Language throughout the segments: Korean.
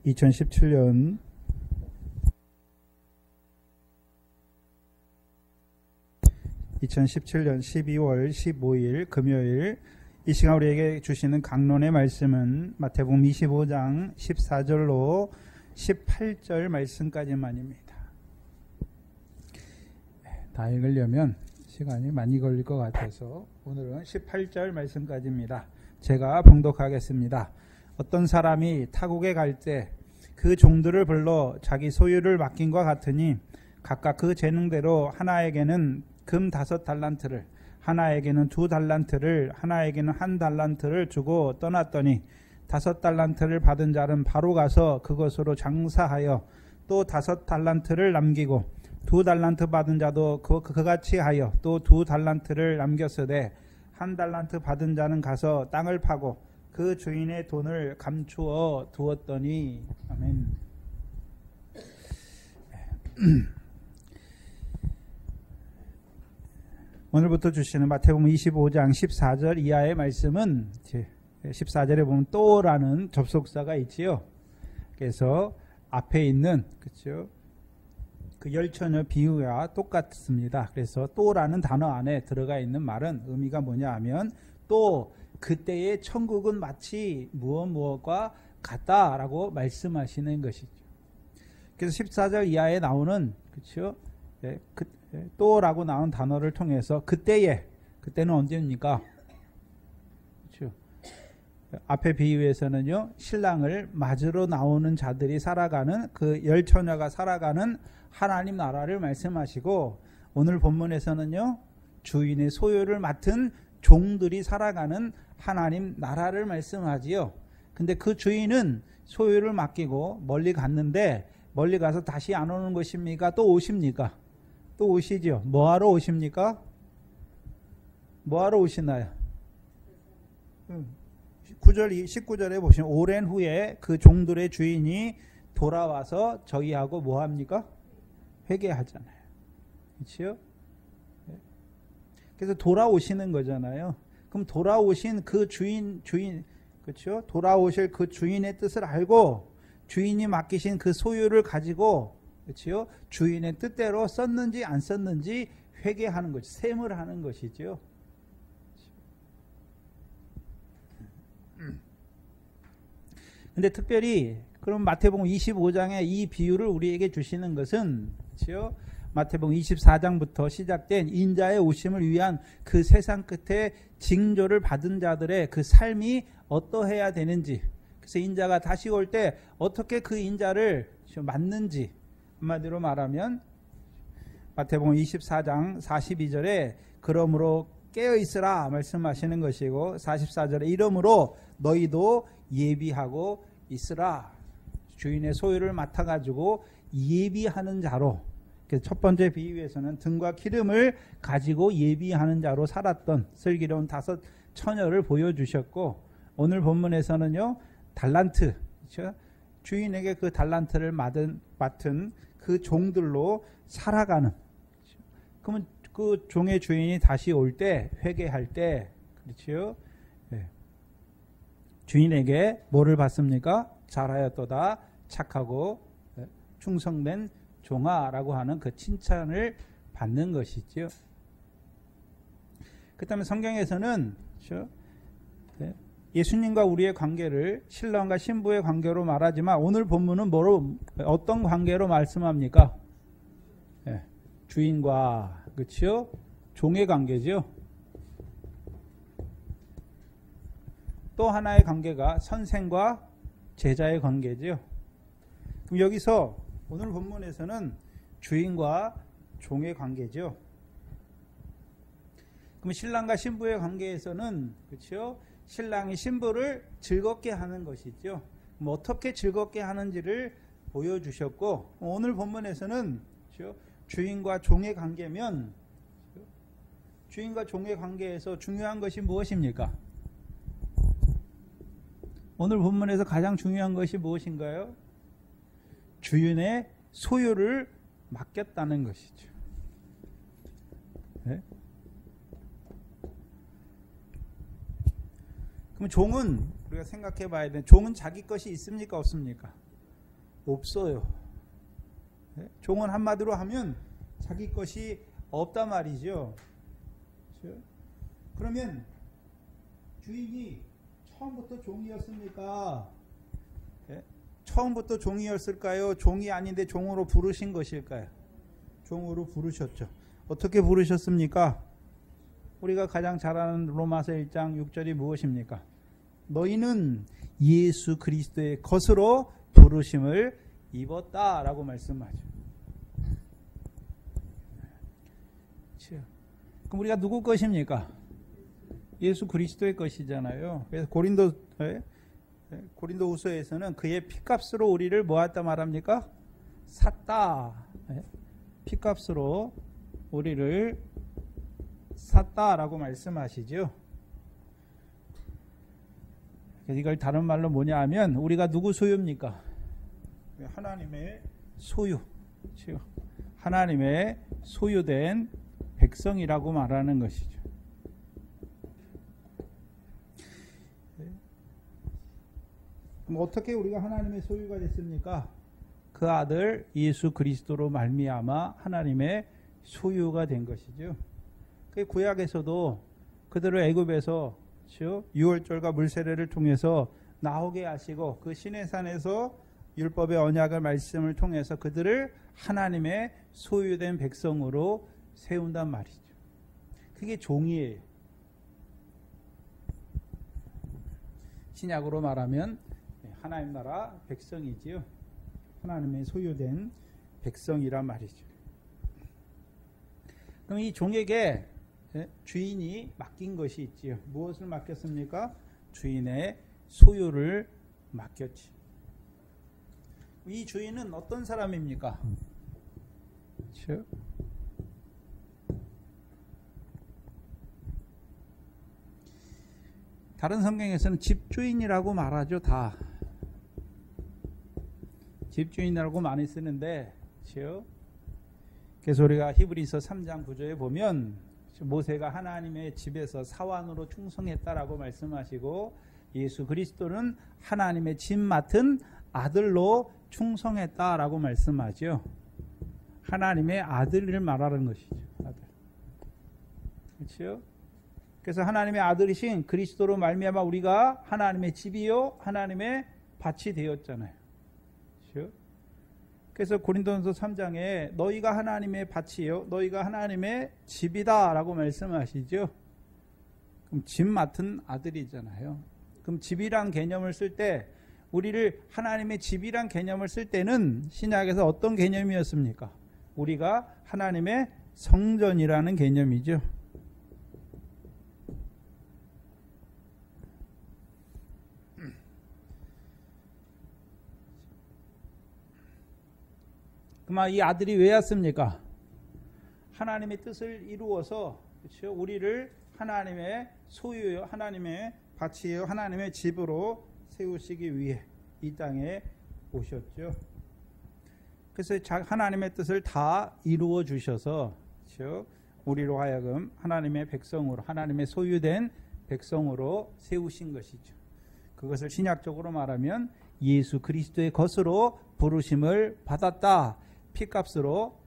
2017년 12월 15일 금요일 이 시간 우리에게 주시는 강론의 말씀은 마태복음 25장 14절로 18절 말씀까지만입니다. 다 읽으려면 시간이 많이 걸릴 것 같아서 오늘은 18절 말씀까지입니다. 제가 봉독하겠습니다. 어떤 사람이 타국에 갈 때 그 종들을 불러 자기 소유를 맡긴과 같으니 각각 그 재능대로 하나에게는 금 5달란트를, 하나에게는 2달란트를, 하나에게는 1달란트를 주고 떠났더니 5달란트를 받은 자는 바로 가서 그것으로 장사하여 또 5달란트를 남기고 2달란트 받은 자도 그같이 하여 또 2달란트를 남겼으되 1달란트 받은 자는 가서 땅을 파고 그 주인의 돈을 감추어 두었더니. 아멘. 오늘부터 주시는 마태복음 25장 14절 이하의 말씀은 14절에 보면 또라는 접속사가 있지요. 그래서 앞에 있는 그렇죠. 그 열처녀 비유와 똑같습니다. 그래서 또라는 단어 안에 들어가 있는 말은 의미가 뭐냐 하면 또 그때의 천국은 마치 무엇과 같다라고 말씀하시는 것이죠. 그래서 14절 이하에 나오는 그렇죠. 또라고 나온 단어를 통해서 그때는 언제입니까? 그렇죠. 앞에 비유에서는요, 신랑을 맞으러 나오는 자들이 살아가는 그 열처녀가 살아가는 하나님 나라를 말씀하시고, 오늘 본문에서는요, 주인의 소유를 맡은 종들이 살아가는 하나님 나라를 말씀하지요. 근데 그 주인은 소유를 맡기고 멀리 갔는데 멀리 가서 다시 안 오는 것입니까? 또 오십니까? 또 오시죠. 뭐하러 오십니까? 뭐하러 오시나요? 19절에 보시면 오랜 후에 그 종들의 주인이 돌아와서 저희하고 뭐합니까? 회개하잖아요. 그렇죠? 그래서 돌아오시는 거잖아요. 그럼 돌아오신 그 주인, 그렇죠? 돌아오실 그 주인의 뜻을 알고 주인이 맡기신 그 소유를 가지고, 그렇죠? 주인의 뜻대로 썼는지 안 썼는지 회개하는 것이, 셈을 하는 것이죠. 근데 특별히 그럼 마태복음 25장의 이 비유를 우리에게 주시는 것은, 그렇죠? 마태복음 24장부터 시작된 인자의 오심을 위한 그 세상 끝에 징조를 받은 자들의 그 삶이 어떠해야 되는지, 그래서 인자가 다시 올 때 어떻게 그 인자를 맞는지, 한마디로 말하면 마태복음 24장 42절에 그러므로 깨어있으라 말씀하시는 것이고, 44절에 이러므로 너희도 예비하고 있으라, 주인의 소유를 맡아가지고 예비하는 자로, 첫 번째 비유에서는 등과 기름을 가지고 예비하는 자로 살았던 슬기로운 5 처녀를 보여주셨고, 오늘 본문에서는요, 달란트, 그렇죠? 주인에게 그 달란트를 맡은 그 종들로 살아가는, 그렇죠? 그러면 그 종의 주인이 다시 올 때, 회개할 때, 그렇죠? 네. 주인에게 뭐를 받습니까? 잘하였도다, 착하고 충성된 종아라고 하는 그 칭찬을 받는 것이죠. 그 다음에 성경에서는, 그렇죠? 예수님과 우리의 관계를 신랑과 신부의 관계로 말하지만 오늘 본문은 어떤 관계로 말씀합니까? 네, 주인과, 그렇죠? 종의 관계죠. 또 하나의 관계가 선생과 제자의 관계죠. 그럼 여기서 오늘 본문에서는 주인과 종의 관계죠. 그럼 신랑과 신부의 관계에서는, 그렇죠? 신랑이 신부를 즐겁게 하는 것이죠. 그럼 어떻게 즐겁게 하는지를 보여주셨고, 오늘 본문에서는, 그렇죠? 주인과 종의 관계면, 주인과 종의 관계에서 중요한 것이 무엇입니까? 오늘 본문에서 가장 중요한 것이 무엇인가요? 주인의 소유를 맡겼다는 것이죠. 네? 그럼 종은 우리가 생각해 봐야 돼. 종은 자기 것이 있습니까? 없습니까? 없어요. 종은 한마디로 하면 자기 것이 없단 말이죠. 그렇죠? 그러면 주인이 처음부터 종이었습니까? 처음부터 종이었을까요? 종이 아닌데 종으로 부르신 것일까요? 종으로 부르셨죠. 어떻게 부르셨습니까? 우리가 가장 잘 아는 로마서 1장 6절이 무엇입니까? 너희는 예수 그리스도의 것으로 부르심을 입었다라고 말씀하죠. 그렇죠? 그럼 우리가 누구 것입니까? 예수 그리스도의 것이잖아요. 그래서 고린도후서에서는 그의 피값으로 우리를 뭐했다 말합니까? 샀다. 피값으로 우리를 샀다라고 말씀하시죠. 이걸 다른 말로 뭐냐 하면 우리가 누구 소유입니까? 하나님의 소유. 하나님의 소유된 백성이라고 말하는 것이죠. 그럼 어떻게 우리가 하나님의 소유가 됐습니까? 그 아들 예수 그리스도로 말미암아 하나님의 소유가 된 것이죠. 그 구약에서도 그들을 애굽에서 유월절과 물세례를 통해서 나오게 하시고 그 시내산에서 율법의 언약의 말씀을 통해서 그들을 하나님의 소유된 백성으로 세운단 말이죠. 그게 종이에요. 신약으로 말하면 하나님 나라 백성이지요. 하나님의 소유된 백성이란 말이죠. 그럼 이 종에게 주인이 맡긴 것이 있지요. 무엇을 맡겼습니까? 주인의 소유를 맡겼지. 이 주인은 어떤 사람입니까? 그렇죠? 다른 성경에서는 집주인이라고 말하죠. 다 집주인이라고 많이 쓰는데, 그렇죠? 그래서 우리가 히브리서 3장 9절에 보면 모세가 하나님의 집에서 사환으로 충성했다라고 말씀하시고 예수 그리스도는 하나님의 집 맡은 아들로 충성했다라고 말씀하죠. 하나님의 아들을 말하는 것이죠. 아들. 그렇죠? 그래서 하나님의 아들이신 그리스도로 말미암아 우리가 하나님의 집이요 하나님의 밭이 되었잖아요. 그렇죠? 그래서 고린도전서 3장에 너희가 하나님의 밭이요 너희가 하나님의 집이다라고 말씀하시죠. 그럼 집 맡은 아들이잖아요. 그럼 집이란 개념을 쓸 때 우리를 하나님의 집이란 개념을 쓸 때는 신약에서 어떤 개념이었습니까? 우리가 하나님의 성전이라는 개념이죠. 그만 이 아들이 왜 왔습니까? 하나님의 뜻을 이루어서 그렇죠? 우리를 하나님의 소유요, 하나님의 밭이요, 하나님의 집으로 세우시기 위해 이 땅에 오셨죠. 그래서 하나님의 뜻을 다 이루어 주셔서 그렇죠? 우리로 하여금 하나님의 백성으로, 하나님의 소유된 백성으로 세우신 것이죠. 그것을 신약적으로 말하면 예수 그리스도의 것으로 부르심을 받았다. 피값으로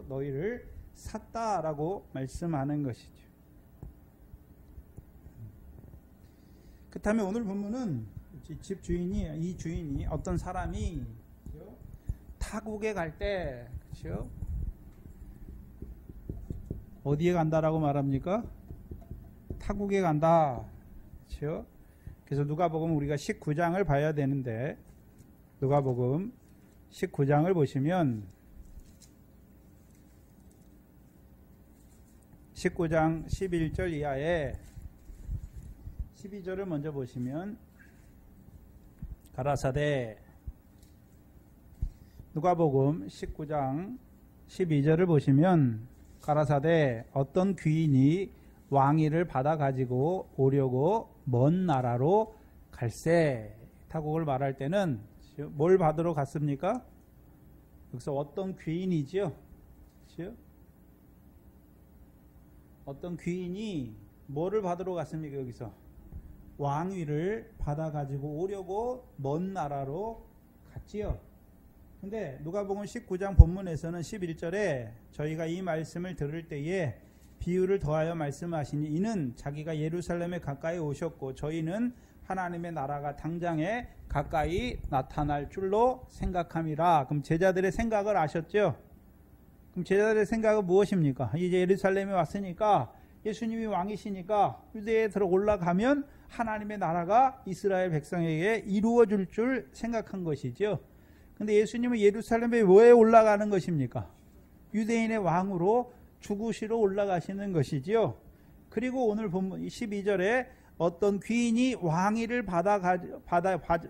너희를 샀다라고 말씀하는 것이죠. 그렇다면 오늘 본문은 집 주인이 이 주인이 어떤 사람이 그렇죠? 타국에 갈 때 그렇죠? 어디에 간다라고 말합니까? 타국에 간다. 그렇죠? 그래서 누가복음 우리가 19장을 봐야 되는데 누가복음 19장을 보시면 19장 11절 이하에 12절을 먼저 보시면 가라사대 누가복음 19장 12절을 보시면 가라사대 어떤 귀인이 왕위를 받아 가지고 오려고 먼 나라로 갈세. 타국을 말할 때는 뭘 받으러 갔습니까? 여기서 어떤 귀인이죠? 그렇죠? 어떤 귀인이 뭐를 받으러 갔습니까? 여기서 왕위를 받아 가지고 오려고 먼 나라로 갔지요. 근데 누가복음 19장 본문에서는 11절에 저희가 이 말씀을 들을 때에 비유를 더하여 말씀하시니 이는 자기가 예루살렘에 가까이 오셨고 저희는 하나님의 나라가 당장에 가까이 나타날 줄로 생각함이라. 그럼 제자들의 생각을 아셨죠? 그럼 제자들의 생각은 무엇입니까? 이제 예루살렘에 왔으니까 예수님이 왕이시니까 유대에 들어 올라가면 하나님의 나라가 이스라엘 백성에게 이루어질 줄 생각한 것이죠. 근데 예수님은 예루살렘에 왜 올라가는 것입니까? 유대인의 왕으로 죽으시러 올라가시는 것이지요. 그리고 오늘 본문 12절에 어떤 귀인이 왕위를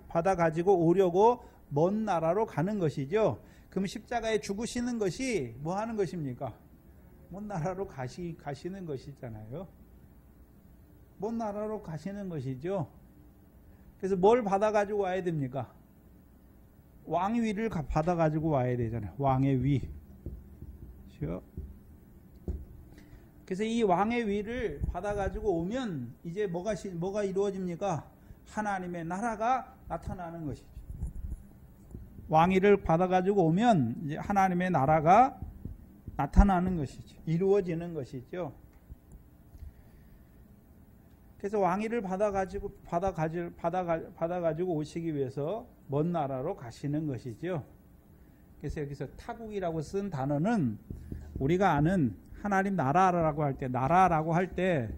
받아가지고 오려고 먼 나라로 가는 것이죠. 그럼 십자가에 죽으시는 것이 뭐 하는 것입니까? 먼 나라로 가시는 것이잖아요. 먼 나라로 가시는 것이죠. 그래서 뭘 받아가지고 와야 됩니까? 왕위를 받아가지고 와야 되잖아요. 왕의 위. 그렇죠? 그래서 이 왕의 위를 받아가지고 오면 이제 뭐가 이루어집니까? 하나님의 나라가 나타나는 것이죠. 왕위를 받아가지고 오면 이제 하나님의 나라가 나타나는 것이죠. 이루어지는 것이죠. 그래서 왕위를 받아가지고 오시기 위해서 먼 나라로 가시는 것이죠. 그래서 여기서 타국이라고 쓴 단어는 우리가 아는 하나님 나라라고 할 때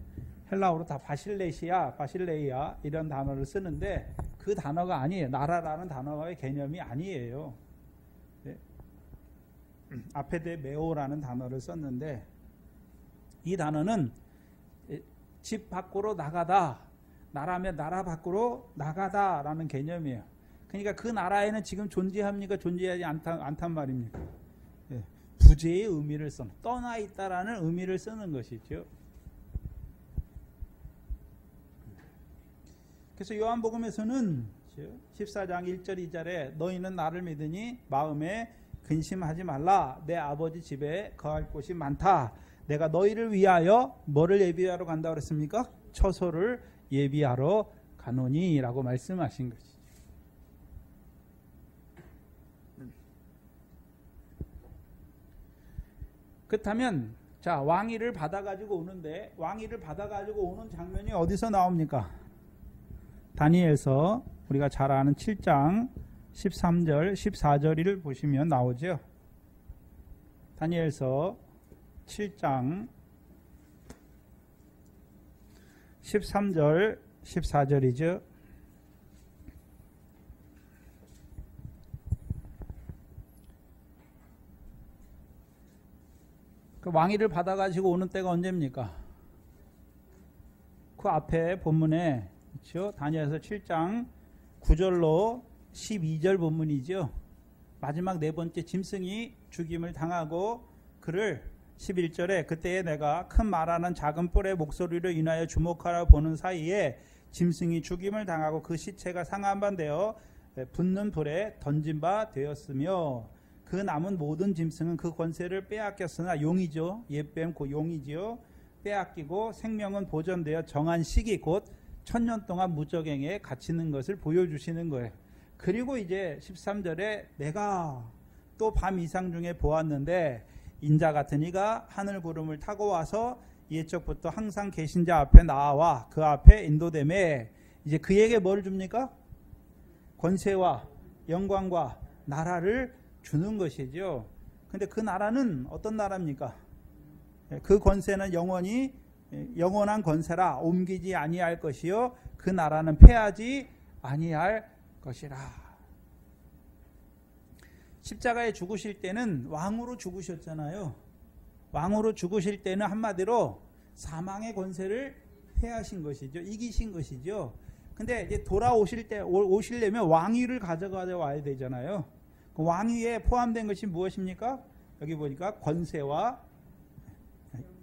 헬라어로 다 바실레이아 이런 단어를 쓰는데 그 단어가 아니에요. 나라라는 단어의 개념이 아니에요. 네. 아페데메오라는 단어를 썼는데 이 단어는 집 밖으로 나가다, 나라면 나라 밖으로 나가다라는 개념이에요. 그러니까 그 나라에는 지금 존재합니까? 존재하지 않단 말입니까? 네. 부재의 의미를 떠나 있다라는 의미를 쓰는 것이죠. 그래서 요한복음에서는 14장 1절 2절에 너희는 나를 믿으니 마음에 근심하지 말라. 내 아버지 집에 거할 곳이 많다. 내가 너희를 위하여 뭐를 예비하러 간다고 그랬습니까? 처소를 예비하러 가노니 라고 말씀하신 것이죠. 그렇다면 자, 왕위를 받아가지고 오는데 왕위를 받아가지고 오는 장면이 어디서 나옵니까? 다니엘서 우리가 잘 아는 7장 13절 14절을 보시면 나오죠. 다니엘서 7장 13절 14절이죠. 그 왕위를 받아가지고 오는 때가 언제입니까? 그 앞에 본문에 그렇죠? 다니엘서 7장 9절로 12절 본문이죠. 마지막 네 번째 짐승이 죽임을 당하고 그를 11절에 그때에 내가 큰 말하는 작은 뿔의 목소리로 인하여 주목하라 보는 사이에 짐승이 죽임을 당하고 그 시체가 상한 바 되어 붙는 불에 던진 바 되었으며 그 남은 모든 짐승은 그 권세를 빼앗겼으나 용이죠. 옛뱀 그 용이지요. 빼앗기고 생명은 보존되어 정한 시기 곧 1000년 동안 무적행에 갇히는 것을 보여주시는 거예요. 그리고 이제 13절에 내가 또 밤 이상 중에 보았는데 인자 같은 이가 하늘 구름을 타고 와서 옛적부터 항상 계신 자 앞에 나와 그 앞에 인도됨에 이제 그에게 뭘 줍니까? 권세와 영광과 나라를 주는 것이죠. 근데 그 나라는 어떤 나라입니까? 그 권세는 영원한 권세라 옮기지 아니할 것이요 그 나라는 패하지 아니할 것이라. 십자가에 죽으실 때는 왕으로 죽으셨잖아요. 왕으로 죽으실 때는 한마디로 사망의 권세를 패하신 것이죠. 이기신 것이죠. 근데 이제 오시려면 왕위를 가져가 와야 되잖아요. 그 왕위에 포함된 것이 무엇입니까? 여기 보니까 권세와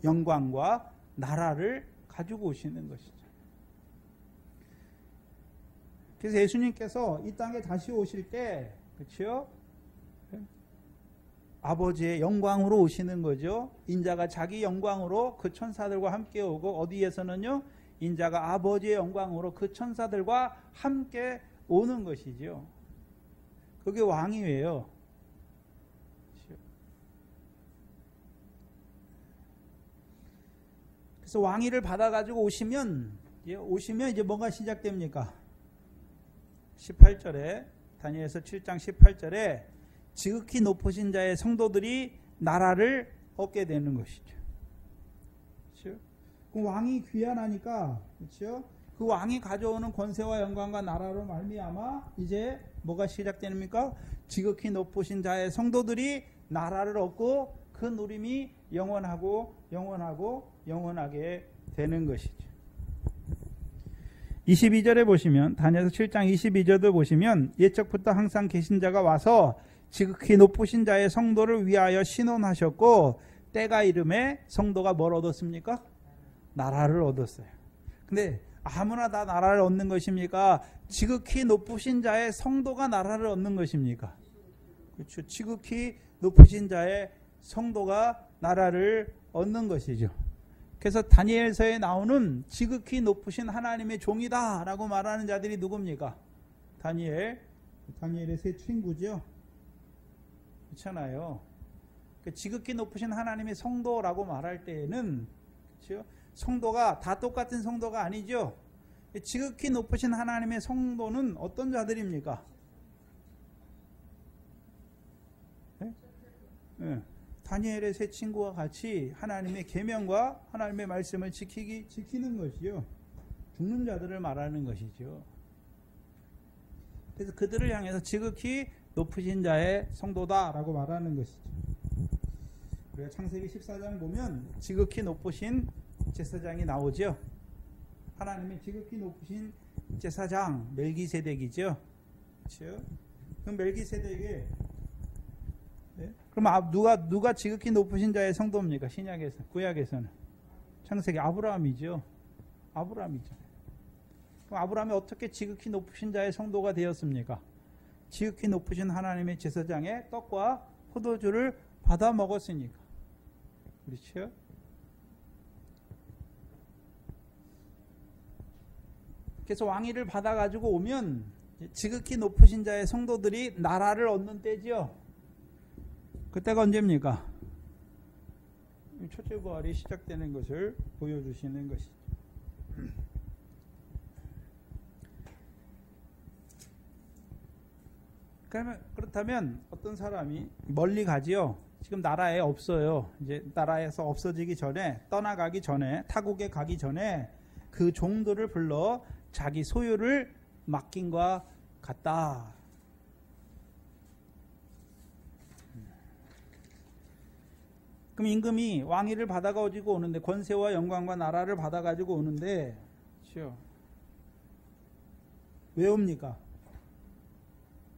영광과 나라를 가지고 오시는 것이죠. 그래서 예수님께서 이 땅에 다시 오실 때, 그렇죠? 아버지의 영광으로 오시는 거죠. 인자가 자기 영광으로 그 천사들과 함께 오고 어디에서는요? 인자가 아버지의 영광으로 그 천사들과 함께 오는 것이죠. 그게 왕이에요. 그래서 왕위를 받아가지고 오시면 이제 뭐가 시작됩니까? 18절에 다니엘서 7장 18절에 지극히 높으신 자의 성도들이 나라를 얻게 되는 것이죠. 그렇죠? 그 왕이 귀환하니까 그렇죠? 그 왕이 가져오는 권세와 영광과 나라로 말미암아 이제 뭐가 시작됩니까? 지극히 높으신 자의 성도들이 나라를 얻고 그 누림이 영원하고 영원하고 영원하게 되는 것이죠. 22절에 보시면 다니엘서 7장 22절도 보시면 옛적부터 항상 계신 자가 와서 지극히 높으신 자의 성도를 위하여 신원하셨고 때가 이름에 성도가 뭘 얻었습니까? 나라를 얻었어요. 근데 아무나 다 나라를 얻는 것입니까? 지극히 높으신 자의 성도가 나라를 얻는 것입니까? 그렇죠. 지극히 높으신 자의 성도가 나라를 얻는 것이죠. 그래서 다니엘서에 나오는 지극히 높으신 하나님의 종이다 라고 말하는 자들이 누굽니까? 다니엘의 세 친구죠. 그렇잖아요. 지극히 높으신 하나님의 성도라고 말할 때에는 그렇죠? 성도가 다 똑같은 성도가 아니죠. 지극히 높으신 하나님의 성도는 어떤 자들입니까? 네? 네. 다니엘의 세 친구와 같이 하나님의 계명과 하나님의 말씀을 지키는 것이요. 죽는 자들을 말하는 것이죠. 그래서 그들을 향해서 지극히 높으신 자의 성도다라고 말하는 것이죠. 우리가 창세기 14장 보면 지극히 높으신 제사장이 나오죠. 하나님의 지극히 높으신 제사장 멜기세덱이죠. 그렇죠? 그 멜기세덱에 그럼 누가 지극히 높으신 자의 성도입니까? 신약에서, 구약에서는 창세기 아브라함이죠. 그럼 아브라함이 어떻게 지극히 높으신 자의 성도가 되었습니까? 지극히 높으신 하나님의 제사장의 떡과 포도주를 받아 먹었으니까. 그렇죠? 그래서 왕위를 받아가지고 오면 지극히 높으신 자의 성도들이 나라를 얻는 때죠. 그때가 언제입니까? 첫째 부활이 시작되는 것을 보여주시는 것이죠. 그렇다면 어떤 사람이 멀리 가지요. 지금 나라에 없어요. 이제 나라에서 없어지기 전에, 떠나가기 전에, 타국에 가기 전에 그 종들을 불러 자기 소유를 맡긴과 같다. 그럼 임금이 왕위를 받아가지고 오는데, 권세와 영광과 나라를 받아가지고 오는데, 그렇죠? 왜 옵니까?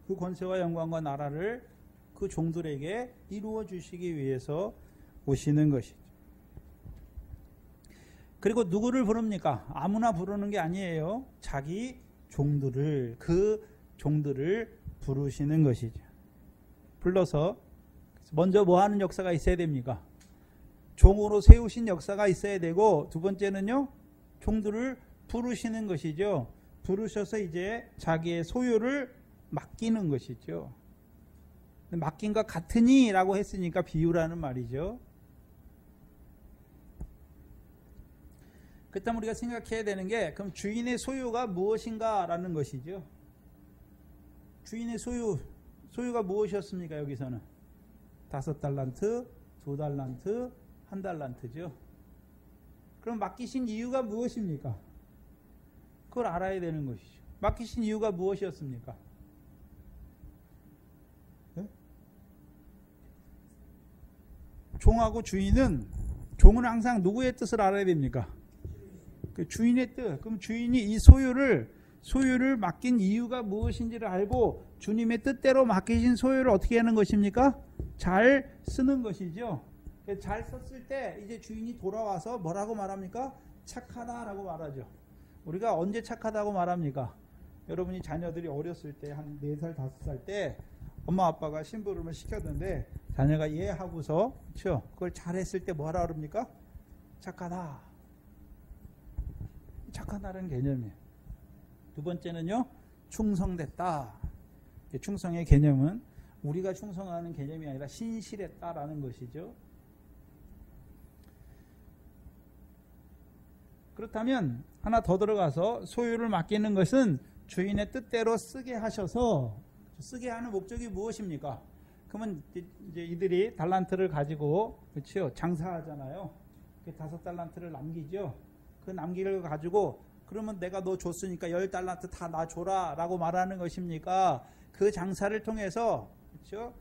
그 권세와 영광과 나라를 그 종들에게 이루어 주시기 위해서 오시는 것이죠. 그리고 누구를 부릅니까? 아무나 부르는 게 아니에요. 자기 종들을, 그 종들을 부르시는 것이죠. 불러서 먼저 뭐 하는 역사가 있어야 됩니까? 종으로 세우신 역사가 있어야 되고, 두 번째는요, 종들을 부르시는 것이죠. 부르셔서 이제 자기의 소유를 맡기는 것이죠. 맡긴과 같으니 라고 했으니까 비유라는 말이죠. 그렇다면 우리가 생각해야 되는 게, 그럼 주인의 소유가 무엇인가 라는 것이죠. 주인의 소유가 무엇이었습니까? 여기서는 5달란트, 2달란트, 1달란트죠. 그럼 맡기신 이유가 무엇입니까? 그걸 알아야 되는 것이죠. 맡기신 이유가 무엇이었습니까? 네? 종은 항상 누구의 뜻을 알아야 됩니까? 그 주인의 뜻. 그럼 주인이 이 소유를 맡긴 이유가 무엇인지를 알고 주님의 뜻대로 맡기신 소유를 어떻게 하는 것입니까? 잘 쓰는 것이죠. 잘 썼을 때 이제 주인이 돌아와서 뭐라고 말합니까? 착하다라고 말하죠. 우리가 언제 착하다고 말합니까? 여러분이 자녀들이 어렸을 때, 한 4살, 5살 때 엄마 아빠가 심부름을 시켰는데 자녀가 예 하고서, 그렇죠? 그걸 잘했을 때 뭐라 그럽니까? 착하다. 착하다는 개념이에요. 두 번째는요, 충성됐다. 충성의 개념은 우리가 충성하는 개념이 아니라 신실했다라는 것이죠. 그렇다면 하나 더 들어가서 소유를 맡기는 것은 주인의 뜻대로 쓰게 하셔서, 쓰게 하는 목적이 무엇입니까? 그러면 이제 이들이 달란트를 가지고, 그렇죠, 장사하잖아요. 5달란트를 남기죠. 그 남기를 가지고 그러면 내가 너 줬으니까 10달란트 다 나 줘라 라고 말하는 것입니까? 그 장사를 통해서, 그렇죠,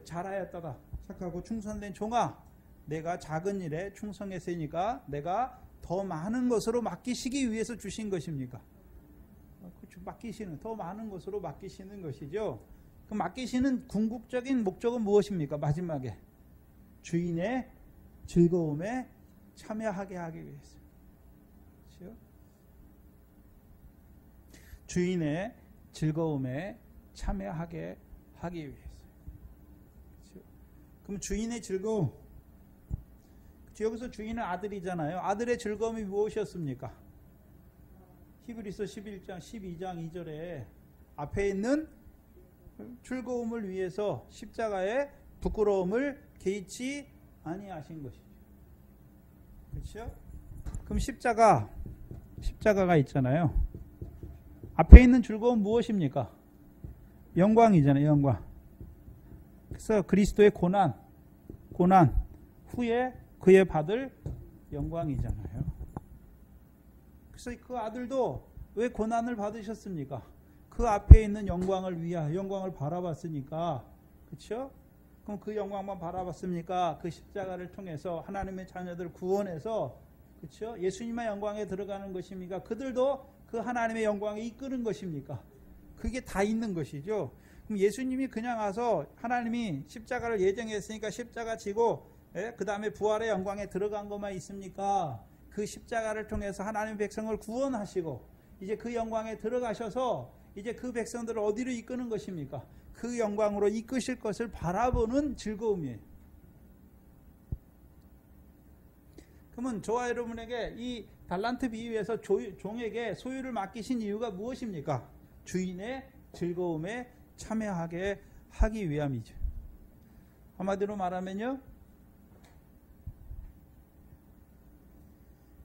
잘하였다가 착하고 충성된 종아, 내가 작은 일에 충성했으니까 내가 더 많은 것으로 맡기시기 위해서 주신 것입니까? 그렇죠. 맡기시는, 더 많은 것으로 맡기시는 것이죠. 그 맡기시는 궁극적인 목적은 무엇입니까? 마지막에 주인의 즐거움에 참여하게 하기 위해서. 그렇죠? 주인의 즐거움에 참여하게 하기 위해서. 그렇죠? 그럼 주인의 즐거움, 여기서 주인은 아들이잖아요. 아들의 즐거움이 무엇이었습니까? 히브리서 11장 12장 2절에 앞에 있는 즐거움을 위해서 십자가의 부끄러움을 개의치 아니하신 것이죠. 그렇죠? 그럼 십자가가 있잖아요. 앞에 있는 즐거움 무엇입니까? 영광이잖아요. 영광. 그래서 그리스도의 고난 후에 그의 받을 영광이잖아요. 그래서 그 아들도 왜 고난을 받으셨습니까? 그 앞에 있는 영광을 위하여, 영광을 바라봤으니까. 그렇죠? 그럼 그 영광만 바라봤습니까? 그 십자가를 통해서 하나님의 자녀들 구원해서, 그렇죠, 예수님의 영광에 들어가는 것입니까? 그들도 그 하나님의 영광에 이끄는 것입니까? 그게 다 있는 것이죠. 그럼 예수님이 그냥 와서 하나님이 십자가를 예정했으니까 십자가 지고, 그 다음에 부활의 영광에 들어간 것만 있습니까? 그 십자가를 통해서 하나님의 백성을 구원하시고 이제 그 영광에 들어가셔서 이제 그 백성들을 어디로 이끄는 것입니까? 그 영광으로 이끄실 것을 바라보는 즐거움이에요. 그러면 저와 여러분에게 이 달란트 비유에서 종에게 소유를 맡기신 이유가 무엇입니까? 주인의 즐거움에 참여하게 하기 위함이죠. 한마디로 말하면요,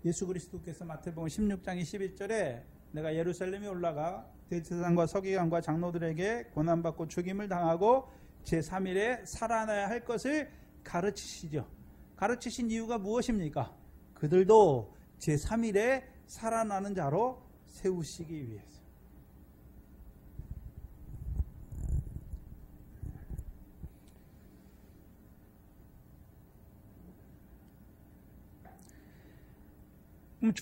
예수 그리스도께서 마태복음 16장 21절에 내가 예루살렘에 올라가 대제사장과 서기관과 장로들에게 고난받고 죽임을 당하고 제3일에 살아나야 할 것을 가르치시죠. 가르치신 이유가 무엇입니까? 그들도 제3일에 살아나는 자로 세우시기 위해서. 그럼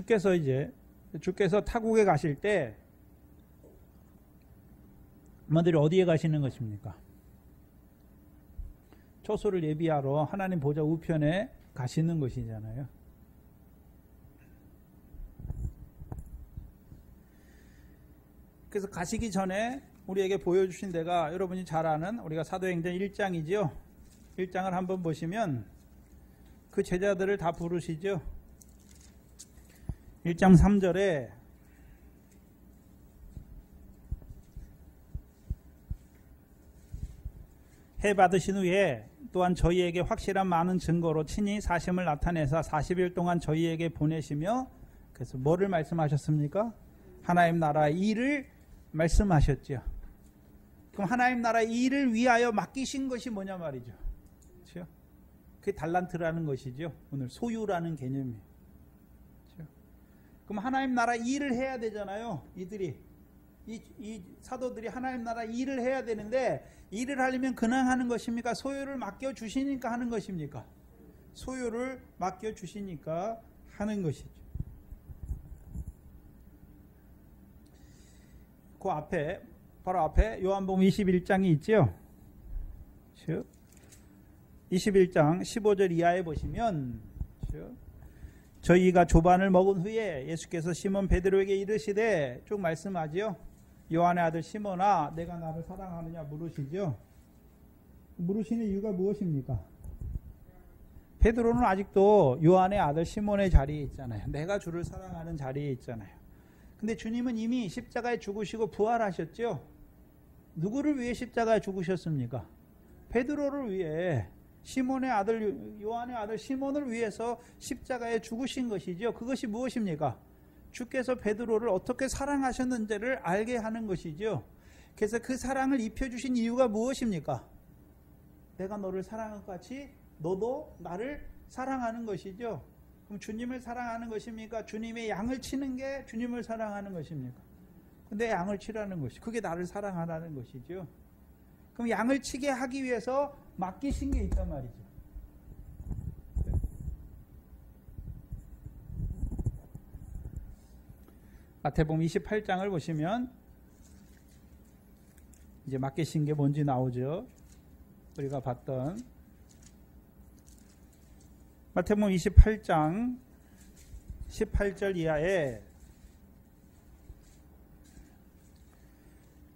주께서 타국에 가실 때 엄마들이 어디에 가시는 것입니까? 초소를 예비하러 하나님 보좌 우편에 가시는 것이잖아요. 그래서 가시기 전에 우리에게 보여주신 데가 여러분이 잘 아는 우리가 사도행전 1장이죠. 1장을 한번 보시면 그 제자들을 다 부르시죠. 1장 3절에 해 받으신 후에 또한 저희에게 확실한 많은 증거로 친히 사심을 나타내사 40일 동안 저희에게 보내시며, 그래서 뭐를 말씀하셨습니까? 하나님 나라의 일을 말씀하셨죠. 그럼 하나님 나라의 일을 위하여 맡기신 것이 뭐냐 말이죠. 그렇죠? 그게 달란트라는 것이죠. 오늘 소유라는 개념이에요. 그렇죠? 그럼 하나님 나라 일을 해야 되잖아요. 이들이 이 사도들이 하나님 나라 일을 해야 되는데, 일을 하려면 그냥 하는 것입니까? 소유를 맡겨주시니까 하는 것입니까? 소유를 맡겨주시니까 하는 것이죠. 그 앞에, 바로 앞에 요한복음 21장이 있죠. 21장 15절 이하에 보시면, 저희가 조반을 먹은 후에 예수께서 시몬 베드로에게 이르시되, 쭉 말씀하지요. 요한의 아들 시몬아, 내가 나를 사랑하느냐 물으시죠. 물으시는 이유가 무엇입니까? 베드로는 아직도 요한의 아들 시몬의 자리에 있잖아요. 내가 주를 사랑하는 자리에 있잖아요. 근데 주님은 이미 십자가에 죽으시고 부활하셨죠. 누구를 위해 십자가에 죽으셨습니까? 베드로를 위해, 시몬의 아들, 요한의 아들 시몬을 위해서 십자가에 죽으신 것이죠. 그것이 무엇입니까? 주께서 베드로를 어떻게 사랑하셨는지를 알게 하는 것이죠. 그래서 그 사랑을 입혀주신 이유가 무엇입니까? 내가 너를 사랑한 것 같이 너도 나를 사랑하는 것이죠. 그럼 주님을 사랑하는 것입니까? 주님의 양을 치는 게 주님을 사랑하는 것입니까? 내 양을 치라는 것이, 그게 나를 사랑하라는 것이죠. 그럼 양을 치게 하기 위해서 맡기신 게 있단 말이죠. 마태복음 28장을 보시면 이제 맡기신 게 뭔지 나오죠. 우리가 봤던 마태복음 28장 18절 이하에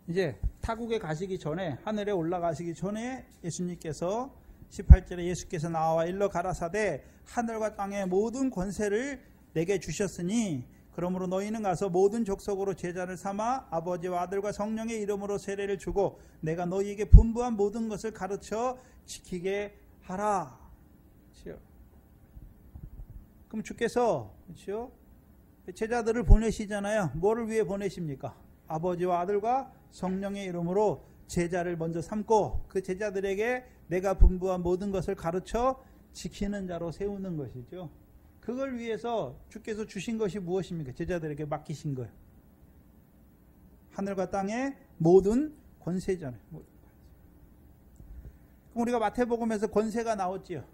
이제 타국에 가시기 전에, 하늘에 올라가시기 전에 예수님께서 18절에 예수께서 나와 일러 가라사대 하늘과 땅의 모든 권세를 내게 주셨으니 그러므로 너희는 가서 모든 족속으로 제자를 삼아 아버지와 아들과 성령의 이름으로 세례를 주고 내가 너희에게 분부한 모든 것을 가르쳐 지키게 하라. 그렇죠? 그럼 주께서, 그렇죠? 제자들을 보내시잖아요. 뭐를 위해 보내십니까? 아버지와 아들과 성령의 이름으로 제자를 먼저 삼고 그 제자들에게 내가 분부한 모든 것을 가르쳐 지키는 자로 세우는 것이죠. 그걸 위해서 주께서 주신 것이 무엇입니까? 제자들에게 맡기신 거예요. 하늘과 땅의 모든 권세잖아요. 그럼 우리가 마태복음에서 권세가 나왔지요.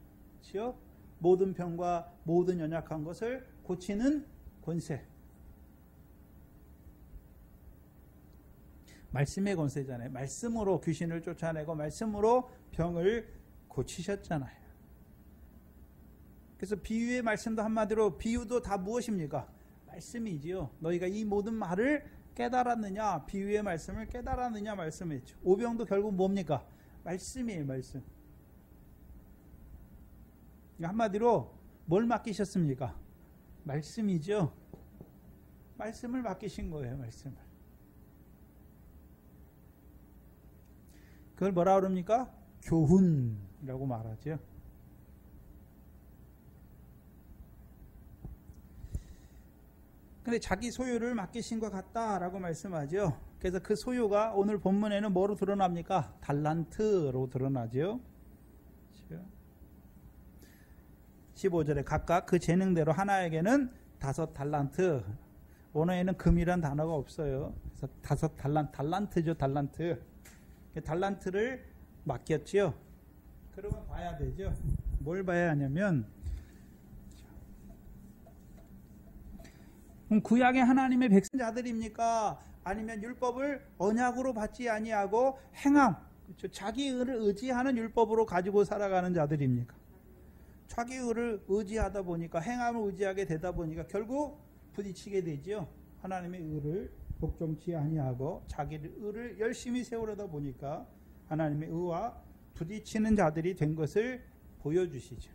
그렇죠? 모든 병과 모든 연약한 것을 고치는 권세. 말씀의 권세잖아요. 말씀으로 귀신을 쫓아내고 말씀으로 병을 고치셨잖아요. 그래서 비유의 말씀도 한마디로 비유도 다 무엇입니까? 말씀이지요. 너희가 이 모든 말을 깨달았느냐? 비유의 말씀을 깨달았느냐? 말씀이죠. 오병도 결국 뭡니까? 말씀이에요. 말씀. 한마디로 뭘 맡기셨습니까? 말씀이죠. 말씀을 맡기신 거예요. 말씀을. 그걸 뭐라 그럽니까? 교훈이라고 말하죠. 근데 자기 소유를 맡기신 것 같다라고 말씀하죠. 그래서 그 소유가 오늘 본문에는 뭐로 드러납니까? 달란트로 드러나죠. 15절에 각각 그 재능대로 하나에게는 5달란트. 원어에는 금이란 단어가 없어요. 그래서 5달란트죠. 달란트. 달란트를 맡겼죠. 그러면 봐야 되죠. 뭘 봐야 하냐면 구약의 하나님의 백성자들입니까? 아니면 율법을 언약으로 받지 아니하고 행함, 그렇죠? 자기 의를 의지하는 율법으로 가지고 살아가는 자들입니까? 자기 의를 의지하다 보니까, 행함을 의지하게 되다 보니까 결국 부딪히게 되죠. 하나님의 의를 복종치 아니하고 자기 의를 열심히 세우려다 보니까 하나님의 의와 부딪히는 자들이 된 것을 보여주시죠.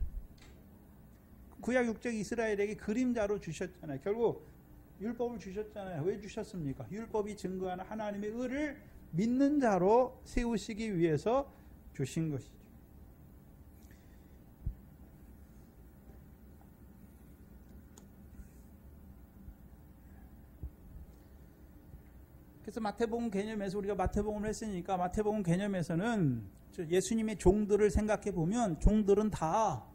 구약 육적 이스라엘에게 그림자로 주셨잖아요. 결국 율법을 주셨잖아요. 왜 주셨습니까? 율법이 증거하는 하나님의 의를 믿는 자로 세우시기 위해서 주신 것이죠. 그래서 마태복음 개념에서 우리가 마태복음을 했으니까 마태복음 개념에서는 예수님의 종들을 생각해 보면 종들은 다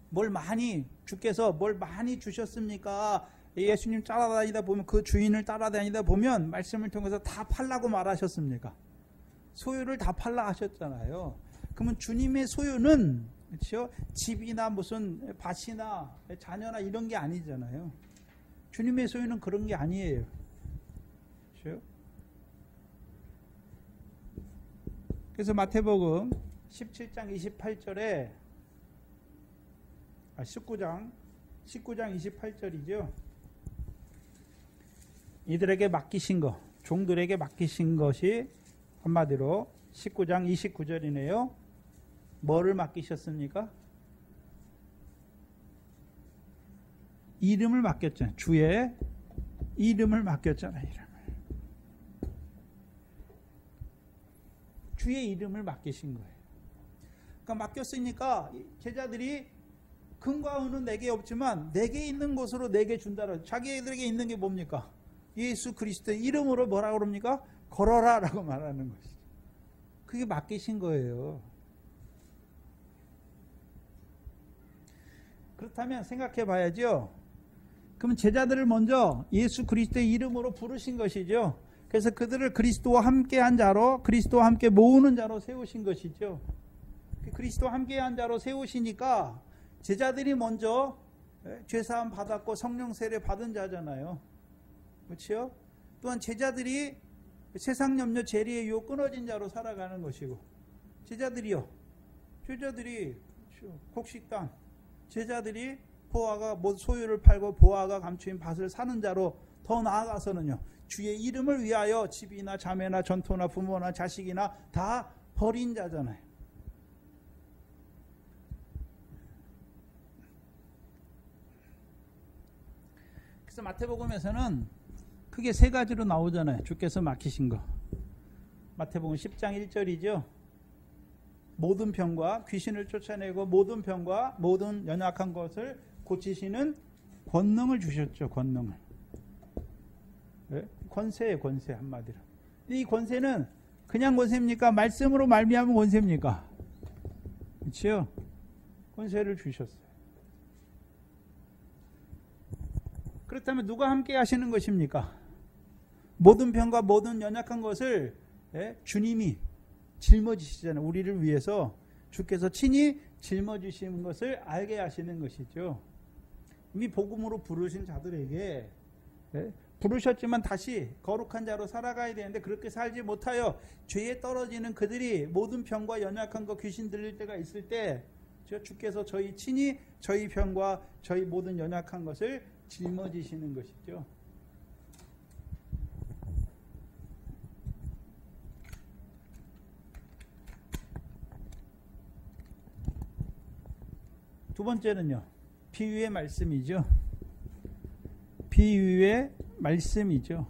뭘 많이, 주께서 뭘 많이 주셨습니까? 예수님 따라다니다 보면, 그 주인을 따라다니다 보면 말씀을 통해서 다 팔라고 말하셨습니까? 소유를 다 팔라 하셨잖아요. 그러면 주님의 소유는, 그렇죠? 집이나 무슨 밭이나 자녀나 이런 게 아니잖아요. 주님의 소유는 그런 게 아니에요. 그렇죠? 그래서 마태복음 17장 28절에 19장 28절이죠. 이들에게 맡기신 것, 종들에게 맡기신 것이 한마디로 19장 29절이네요. 뭐를 맡기셨습니까? 이름을 맡겼잖아요. 주의 이름을 맡겼잖아요. 이름을. 주의 이름을 맡기신 거예요. 그러니까 맡겼으니까 제자들이 금과 은은 내게 없지만 내게 있는 것으로 내게 준다라. 자기들에게 있는 게 뭡니까? 예수 그리스도의 이름으로 뭐라고 그럽니까? 걸어라 라고 말하는 것이죠. 그게 맡기신 거예요. 그렇다면 생각해 봐야죠. 그럼 제자들을 먼저 예수 그리스도의 이름으로 부르신 것이죠. 그래서 그들을 그리스도와 함께한 자로, 그리스도와 함께 모으는 자로 세우신 것이죠. 그리스도와 함께한 자로 세우시니까 제자들이 먼저 죄사함 받았고 성령 세례 받은 자잖아요. 그렇죠? 또한 제자들이 세상 염려 재리의 유혹 끊어진 자로 살아가는 것이고, 제자들이 곡식당, 제자들이 보아가 소유를 팔고 보아가 감추인 밭을 사는 자로, 더 나아가서는요, 주의 이름을 위하여 집이나 자매나 전토나 부모나 자식이나 다 버린 자잖아요. 그래서 마태복음에서는 크게 세 가지로 나오잖아요. 주께서 맡기신 거. 마태복음 10장 1절이죠. 모든 병과 귀신을 쫓아내고 모든 병과 모든 연약한 것을 고치시는 권능을 주셨죠. 권능을. 네? 권세예요. 권세 한마디로. 이 권세는 그냥 권세입니까? 말씀으로 말미암은 권세입니까? 그렇죠? 권세를 주셨어요. 그렇다면 누가 함께 하시는 것입니까? 모든 병과 모든 연약한 것을 주님이 짊어지시잖아요. 우리를 위해서 주께서 친히 짊어지시는 것을 알게 하시는 것이죠. 이미 복음으로 부르신 자들에게 부르셨지만 다시 거룩한 자로 살아가야 되는데 그렇게 살지 못하여 죄에 떨어지는 그들이 모든 병과 연약한 것, 귀신 들릴 때가 있을 때 주께서 친히 저희 병과 저희 모든 연약한 것을 짊어지시는 것이죠. 두 번째는요, 비유의 말씀이죠. 비유의 말씀이죠.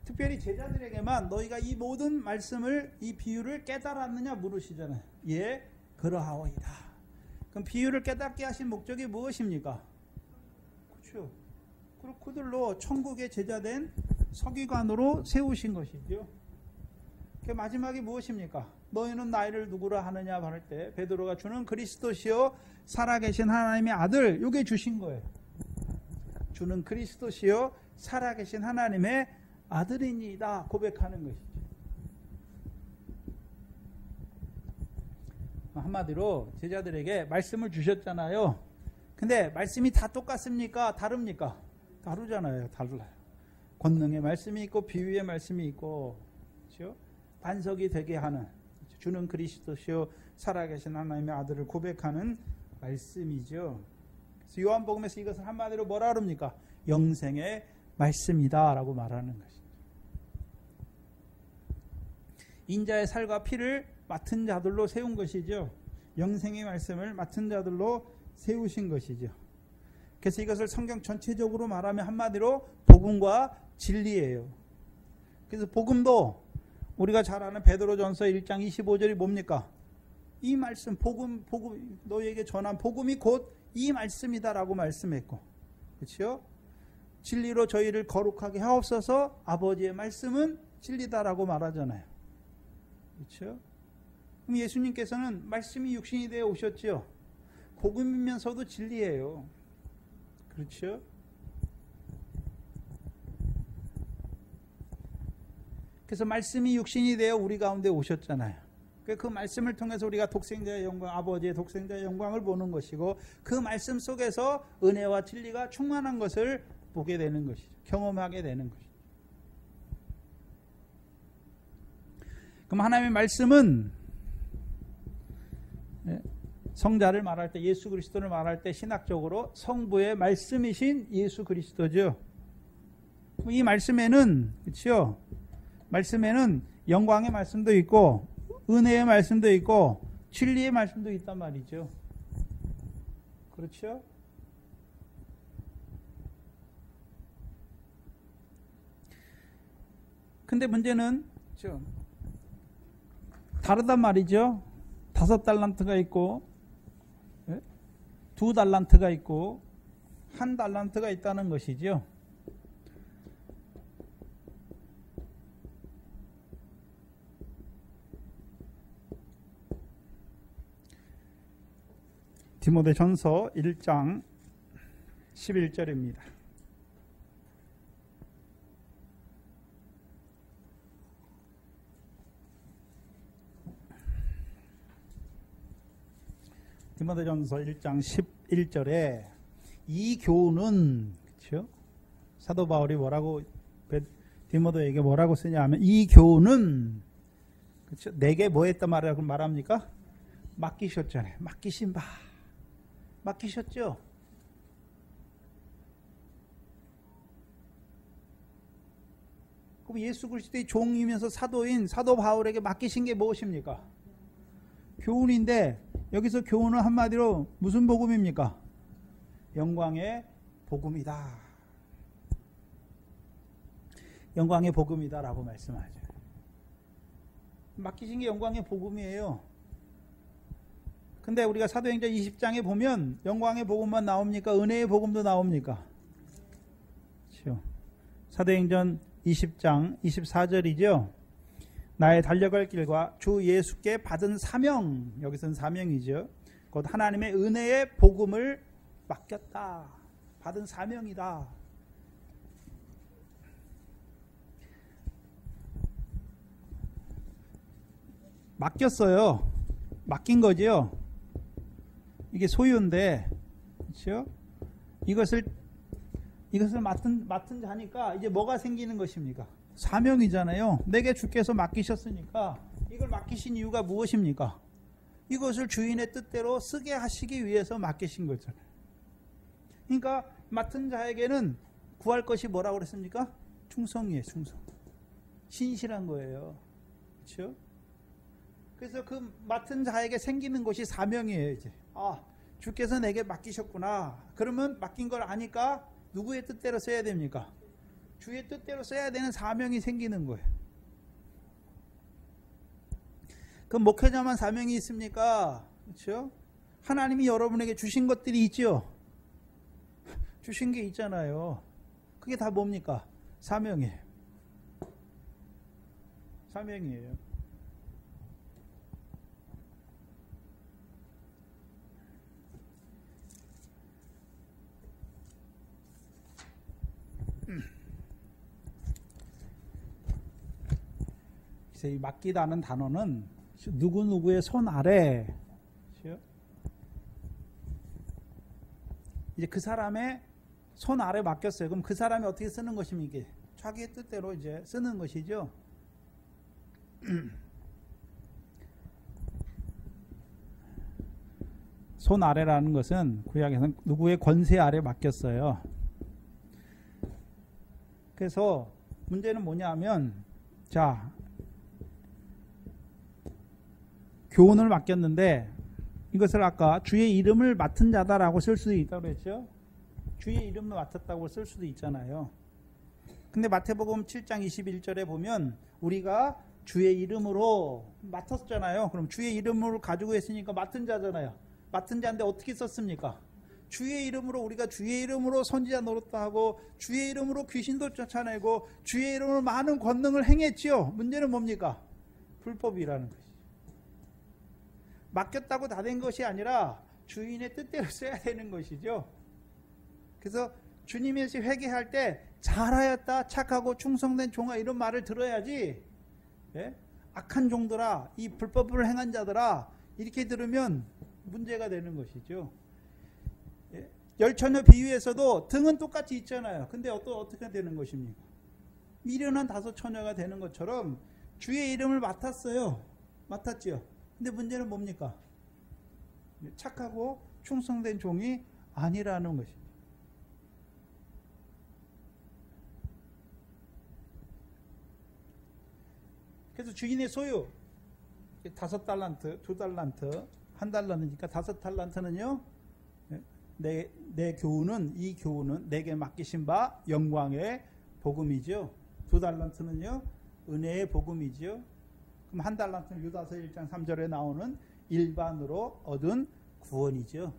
특별히 제자들에게만 너희가 이 모든 말씀을, 이 비유를 깨달았느냐 물으시잖아요. 예, 그러하오이다. 그럼 비유를 깨닫게 하신 목적이 무엇입니까? 그렇죠. 그리고 그들로 천국의 제자된 서기관으로 세우신 것이죠. 그 마지막이 무엇입니까? 너희는 나이를 누구라 하느냐 말할 때 베드로가 주는 그리스도시요 살아계신 하나님의 아들, 요게 주신 거예요. 주는 그리스도시요 살아계신 하나님의 아들이니이다 고백하는 것이죠. 한마디로 제자들에게 말씀을 주셨잖아요. 근데 말씀이 다 똑같습니까? 다릅니까? 다르잖아요. 달라요. 권능의 말씀이 있고 비유의 말씀이 있고, 그렇죠? 반석이 되게 하는, 주는 그리스도시요 살아계신 하나님의 아들을 고백하는 말씀이죠. 그래서 요한복음에서 이것을 한마디로 뭐라 그럽니까? 영생의 말씀이다 라고 말하는 것이죠. 인자의 살과 피를 맡은 자들로 세운 것이죠. 영생의 말씀을 맡은 자들로 세우신 것이죠. 그래서 이것을 성경 전체적으로 말하면 한마디로 복음과 진리예요. 그래서 복음도 우리가 잘 아는 베드로전서 1장 25절이 뭡니까? 이 말씀, 복음, 너희에게 전한 복음이 곧 이 말씀이다라고 말씀했고, 그렇죠? 진리로 저희를 거룩하게 하옵소서, 아버지의 말씀은 진리다라고 말하잖아요. 그렇죠? 그럼 예수님께서는 말씀이 육신이 되어 오셨지요. 복음이면서도 진리예요. 그렇죠? 그래서 말씀이 육신이 되어 우리 가운데 오셨잖아요. 그 말씀을 통해서 우리가 독생자의 영광, 아버지의 독생자의 영광을 보는 것이고, 그 말씀 속에서 은혜와 진리가 충만한 것을 보게 되는 것이죠. 경험하게 되는 것이죠. 그럼 하나님의 말씀은 성자를 말할 때, 예수 그리스도를 말할 때 신학적으로 성부의 말씀이신 예수 그리스도죠. 이 말씀에는, 그렇죠? 말씀에는 영광의 말씀도 있고 은혜의 말씀도 있고 진리의 말씀도 있단 말이죠. 그렇죠? 근데 문제는 다르단 말이죠. 5달란트가 있고 2달란트가 있고 1달란트가 있다는 것이죠. 디모데전서 1장 11절입니다. 디모데전서 1장 11절에 이 교훈은, 그렇죠? 사도 바울이 뭐라고 디모데에게 뭐라고 쓰냐면 이 교훈은, 그렇죠? 내게 뭐 했다 말합니까? 맡기셨잖아요. 맡기신 바. 맡기셨죠? 그럼 예수 그리스도의 종이면서 사도인 사도 바울에게 맡기신 게 무엇입니까? 교훈인데, 여기서 교훈은 한마디로 무슨 복음입니까? 영광의 복음이다. 영광의 복음이다라고 말씀하죠. 맡기신 게 영광의 복음이에요. 근데 우리가 사도행전 20장에 보면 영광의 복음만 나옵니까? 은혜의 복음도 나옵니까? 그렇죠. 사도행전 20장 24절이죠. 나의 달려갈 길과 주 예수께 받은 사명, 여기서는 사명이죠. 곧 하나님의 은혜의 복음을 맡겼다. 받은 사명이다. 맡겼어요. 맡긴 거죠. 이게 소유인데, 그렇죠? 이것을 맡은 자니까 이제 뭐가 생기는 것입니까? 사명이잖아요. 내게 주께서 맡기셨으니까 이걸 맡기신 이유가 무엇입니까? 이것을 주인의 뜻대로 쓰게 하시기 위해서 맡기신 거잖아요. 그러니까 맡은 자에게는 구할 것이 뭐라고 그랬습니까? 충성이에요. 충성. 신실한 거예요. 그렇죠? 그래서 그 맡은 자에게 생기는 것이 사명이에요. 이제 주께서 내게 맡기셨구나. 그러면 맡긴 걸 아니까 누구의 뜻대로 써야 됩니까? 주의 뜻대로 써야 되는 사명이 생기는 거예요. 그럼 목회자만 사명이 있습니까? 그렇죠? 하나님이 여러분에게 주신 것들이 있죠. 주신 게 있잖아요. 그게 다 뭡니까? 사명이에요. 사명이에요. 이 맡기다는 단어는 누구누구의 손 아래, 이제 그 사람의 손 아래 맡겼어요. 그럼 그 사람이 어떻게 쓰는 것입니까? 자기의 뜻대로 이제 쓰는 것이죠. 손 아래라는 것은 구약에서는 누구의 권세 아래 맡겼어요. 그래서 문제는 뭐냐면, 자, 교훈을 맡겼는데 이것을 아까 주의 이름을 맡은 자다라고 쓸 수도 있다고 그랬죠. 주의 이름을 맡았다고 쓸 수도 있잖아요. 근데 마태복음 7장 21절에 보면 우리가 주의 이름으로 맡았잖아요. 그럼 주의 이름을 가지고 있으니까 맡은 자잖아요. 맡은 자인데 어떻게 썼습니까? 주의 이름으로, 우리가 주의 이름으로 선지자 노릇도 하고 주의 이름으로 귀신도 쫓아내고 주의 이름으로 많은 권능을 행했지요. 문제는 뭡니까? 불법이라는 것이죠. 맡겼다고 다 된 것이 아니라 주인의 뜻대로 써야 되는 것이죠. 그래서 주님에서 회개할 때 잘하였다, 착하고 충성된 종아, 이런 말을 들어야지, 예? 악한 종들아, 이 불법을 행한 자들아, 이렇게 들으면 문제가 되는 것이죠. 예? 열처녀 비유에서도 등은 똑같이 있잖아요. 근데 어떻게 되는 것입니까? 미련한 5처녀가 되는 것처럼 주의 이름을 맡았어요. 맡았지요. 근데 문제는 뭡니까? 착하고 충성된 종이 아니라는 것입니다. 그래서 주인의 소유 5달란트, 2달란트, 1달란트니까 5달란트는요, 내 교훈은, 이 교훈은 내게 맡기신 바 영광의 복음이죠. 2달란트는요 은혜의 복음이죠. 그럼 1달란트는 유다서 1장 3절에 나오는 일반으로 얻은 구원이죠.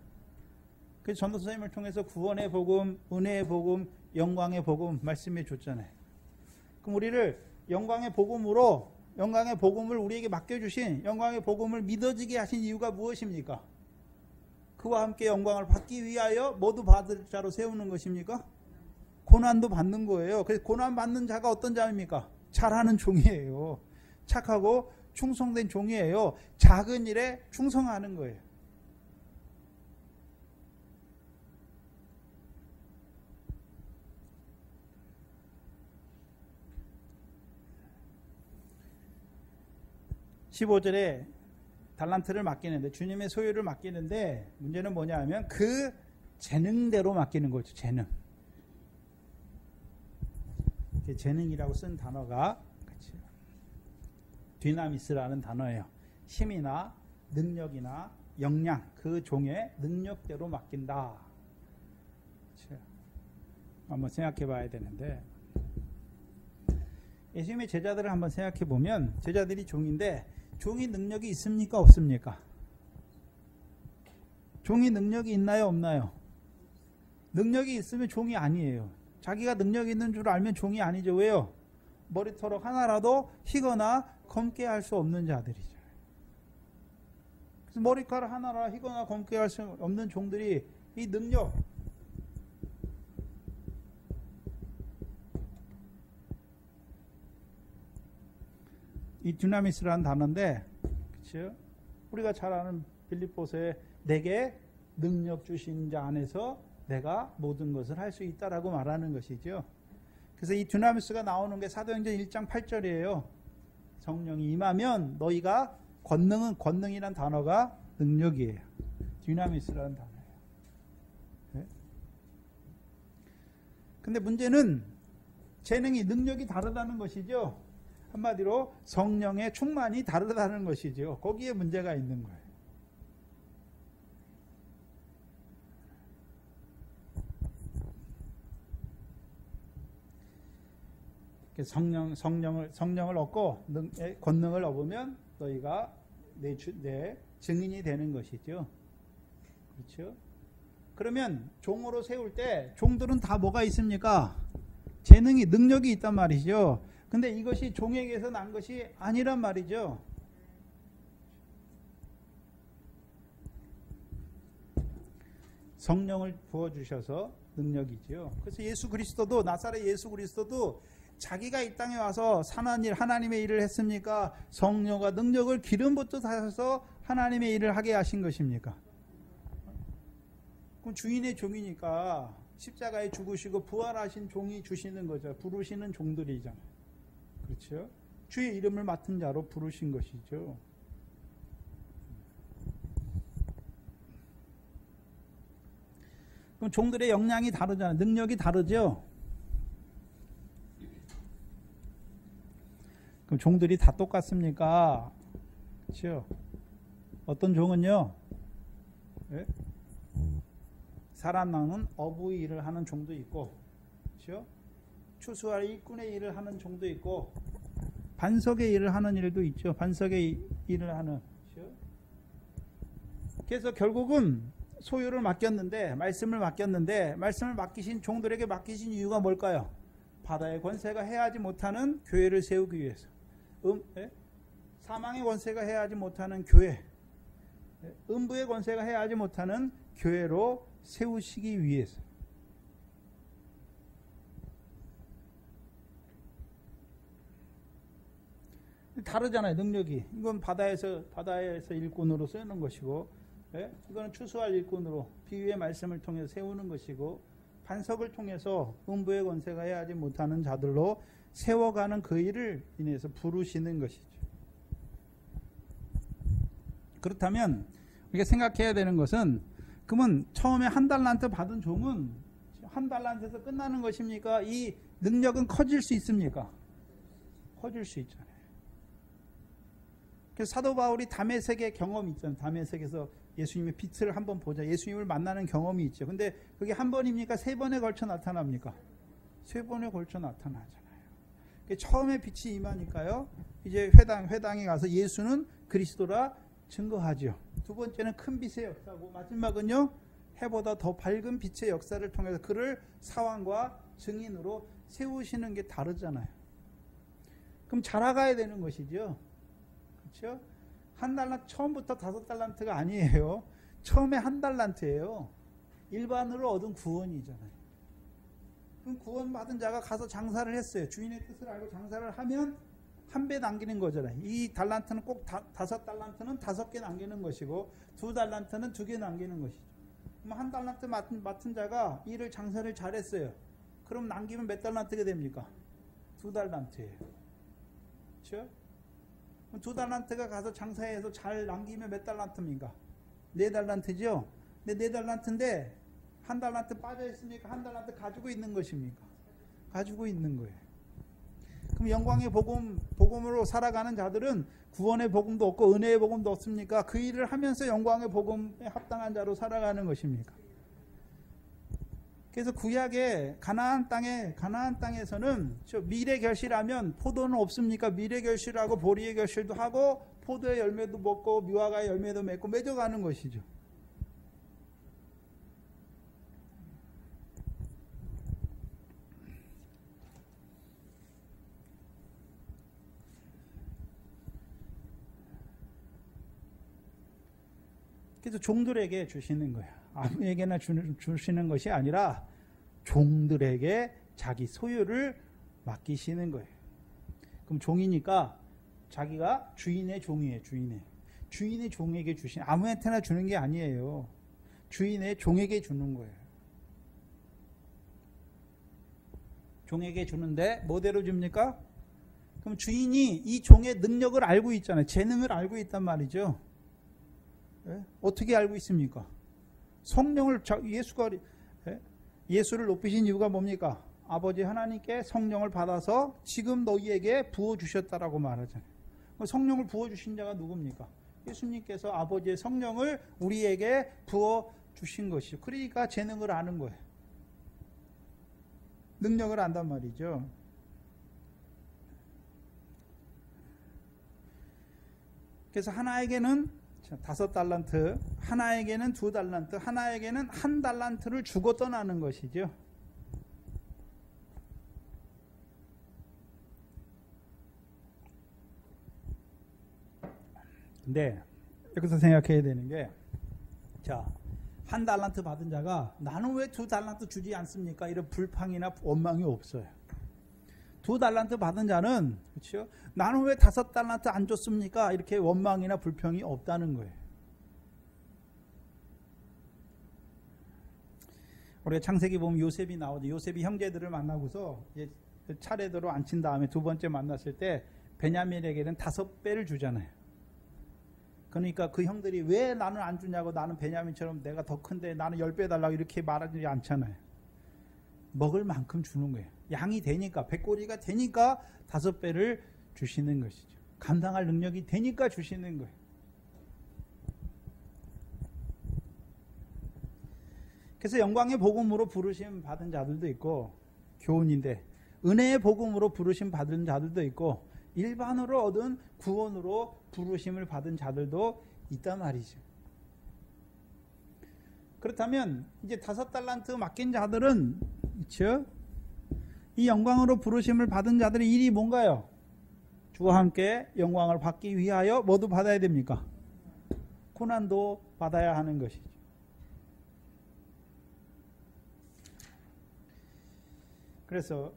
그래서 전도 선생님을 통해서 구원의 복음, 은혜의 복음, 영광의 복음 말씀해 줬잖아요. 그럼 우리를 영광의 복음을 우리에게 맡겨주신 영광의 복음을 믿어지게 하신 이유가 무엇입니까? 그와 함께 영광을 받기 위하여 모두 받을 자로 세우는 것입니까? 고난도 받는 거예요. 그래서 고난 받는 자가 어떤 자입니까? 잘하는 종이에요. 착하고 충성된 종이에요. 작은 일에 충성하는 거예요. (15절에) 달란트를 맡기는데, 주님의 소유를 맡기는데, 문제는 뭐냐 하면 그 재능대로 맡기는 거죠. 재능이라고 쓴 단어가 디나미스라는 단어예요. 힘이나 능력이나 역량, 그 종의 능력대로 맡긴다. 한번 생각해 봐야 되는데, 예수님의 제자들을 한번 생각해 보면, 제자들이 종인데 종이 능력이 있습니까? 없습니까? 종이 능력이 있나요? 없나요? 능력이 있으면 종이 아니에요. 자기가 능력이 있는 줄 알면 종이 아니죠. 왜요? 머리털 하나라도 희거나 검게 할 수 없는 자들이죠. 그래서 머리카락 하나라 희거나 검게 할 수 없는 종들이 이 능력, 이 디나미스라는 단어인데, 그렇죠? 우리가 잘 아는 빌립보서에 내게 능력 주신 자 안에서 내가 모든 것을 할 수 있다라고 말하는 것이죠. 그래서 이 디나미스가 나오는 게 사도행전 1장 8절이에요. 성령이 임하면 너희가 권능이란 단어가 능력이에요. 디나미스라는 단어예요. 네? 근데 문제는 재능이, 능력이 다르다는 것이죠. 한마디로 성령의 충만이 다르다는 것이죠. 거기에 문제가 있는 거예요. 성령을 얻고 권능을 얻으면 너희가 내 증인이 되는 것이죠. 그렇죠? 그러면 종으로 세울 때 종들은 다 뭐가 있습니까? 재능이, 능력이 있단 말이죠. 근데 이것이 종에게서 난 것이 아니란 말이죠. 성령을 부어주셔서 능력이죠. 그래서 예수 그리스도도, 나사렛 예수 그리스도도 자기가 이 땅에 와서 선한 일, 하나님의 일을 했습니까? 성령과 능력을 기름부터 타셔서 하나님의 일을 하게 하신 것입니까? 그럼 주인의 종이니까 십자가에 죽으시고 부활하신 종이 주시는 거죠. 부르시는 종들이잖아요. 그렇죠? 주의 이름을 맡은 자로 부르신 것이죠. 그럼 종들의 역량이 다르잖아요. 능력이 다르죠? 그럼 종들이 다 똑같습니까? 그렇죠? 어떤 종은요, 네? 사람나는 어부의 일을 하는 종도 있고, 그렇죠? 추수할 일꾼의 일을 하는 종도 있고, 반석의 일을 하는 일도 있죠. 반석의 일을 하는. 그렇죠? 그래서 결국은 소유를 맡겼는데, 말씀을 맡기신 종들에게 맡기신 이유가 뭘까요? 바다의 권세가 해하지 못하는 교회를 세우기 위해서. 사망의 권세가 해하지 못하는 교회, 음부의 권세가 해하지 못하는 교회로 세우시기 위해서. 다르잖아요, 능력이. 이건 바다에서 일꾼으로 쓰는 것이고, 이거는 추수할 일꾼으로 비유의 말씀을 통해서 세우는 것이고, 반석을 통해서 음부의 권세가 해하지 못하는 자들로 세워가는 그 일을 인해서 부르시는 것이죠. 그렇다면 우리가 생각해야 되는 것은, 그러면 처음에 한 달란트 받은 종은 한 달란트에서 끝나는 것입니까? 이 능력은 커질 수 있습니까? 커질 수 있잖아요. 그래서 사도 바울이 다메섹의 경험이 있잖아요. 다메섹에서 예수님의 빛을 한번 보자, 예수님을 만나는 경험이 있죠. 근데 그게 한 번입니까? 세 번에 걸쳐 나타납니까? 세 번에 걸쳐 나타나잖아요. 처음에 빛이 임하니까요, 이제 회당에 가서 예수는 그리스도라 증거하죠. 두 번째는 큰 빛의 역사고 마지막은요. 해보다 더 밝은 빛의 역사를 통해서 그를 사왕과 증인으로 세우시는 게 다르잖아요. 그럼 자라가야 되는 것이죠. 그렇죠? 한 달란트 처음부터 5달란트가 아니에요. 처음에 1달란트예요. 일반으로 얻은 구원이잖아요. 그럼 구원받은 자가 가서 장사를 했어요. 주인의 뜻을 알고 장사를 하면 1배 남기는 거잖아요. 이 달란트는 꼭 5달란트는 5개 남기는 것이고 2달란트는 2개 남기는 것이죠. 그럼 1달란트 맡은 자가 일을 장사를 잘했어요. 그럼 남기면 몇 달란트가 됩니까? 2달란트예요. 그렇죠? 2달란트가 가서 장사해서 잘 남기면 몇 달란트입니까? 4달란트죠? 근데 4달란트인데 1달란트 빠져있으니까 1달란트 가지고 있는 것입니까? 가지고 있는 거예요. 그럼 영광의 복음으로 살아가는 자들은 구원의 복음도 없고 은혜의 복음도 없습니까? 그 일을 하면서 영광의 복음에 합당한 자로 살아가는 것입니까? 그래서 구약의 가나안 땅에서는 미래 결실하면 포도는 없습니까? 미래 결실하고 보리의 결실도 하고 포도의 열매도 먹고 미화과의 열매도 맺고 맺어가는 것이죠. 그래서 종들에게 주시는 거예요. 아무에게나 주시는 것이 아니라 종들에게 자기 소유를 맡기시는 거예요. 그럼 종이니까 자기가 주인의 종이에요. 주인의 종에게 아무한테나 주는 게 아니에요. 주인의 종에게 주는 거예요. 종에게 주는데 뭐대로 줍니까? 그럼 주인이 이 종의 능력을 알고 있잖아요. 재능을 알고 있단 말이죠. 어떻게 알고 있습니까? 성령을 예수를 높이신 이유가 뭡니까? 아버지 하나님께 성령을 받아서 지금 너희에게 부어주셨다라고 말하잖아요. 성령을 부어주신 자가 누굽니까? 예수님께서 아버지의 성령을 우리에게 부어주신 것이죠. 그러니까 재능을 아는 거예요. 능력을 안단 말이죠. 그래서 하나에게는 5달란트, 하나에게는 2달란트, 하나에게는 1달란트를 주고 떠나는 것이죠. 근데 여기서 생각해야 되는 게, 자, 1달란트 받은 자가 나는 왜 2달란트 주지 않습니까? 이런 불평이나 원망이 없어요. 2달란트 받은 자는, 그렇죠? 나는 왜 5달란트 안 줬습니까? 이렇게 원망이나 불평이 없다는 거예요. 우리가 창세기 보면 요셉이 나오죠. 요셉이 형제들을 만나고서 차례대로 앉힌 다음에 두 번째 만났을 때 베냐민에게는 5배를 주잖아요. 그러니까 그 형들이 왜 나는 안 주냐고, 나는 베냐민처럼 내가 더 큰데 나는 10배 달라고 이렇게 말하지 않잖아요. 먹을 만큼 주는 거예요. 양이 되니까, 백골이가 되니까 5배를 주시는 것이죠. 감당할 능력이 되니까 주시는 거예요. 그래서 영광의 복음으로 부르심 받은 자들도 있고, 교훈인데 은혜의 복음으로 부르심 받은 자들도 있고, 일반으로 얻은 구원으로 부르심을 받은 자들도 있단 말이죠. 그렇다면 이제 5달란트 맡긴 자들은, 그렇죠? 이 영광으로 부르심을 받은 자들의 일이 뭔가요? 주와 함께 영광을 받기 위하여 뭐도 받아야 됩니까? 고난도 받아야 하는 것이죠. 그래서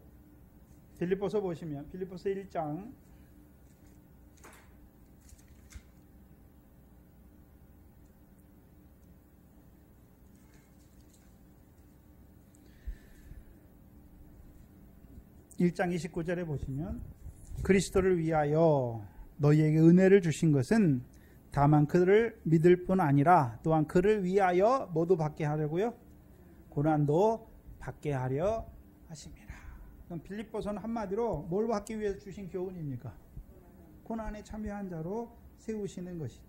빌립보서 보시면 빌립보서 1장 29절에 보시면, 그리스도를 위하여 너희에게 은혜를 주신 것은 다만 그를 믿을 뿐 아니라 또한 그를 위하여 뭐도 받게 하려고요? 고난도 받게 하려 하심이라. 그럼 빌립보서는 한마디로 뭘 받기 위해서 주신 교훈입니까? 고난에 참여한 자로 세우시는 것이죠.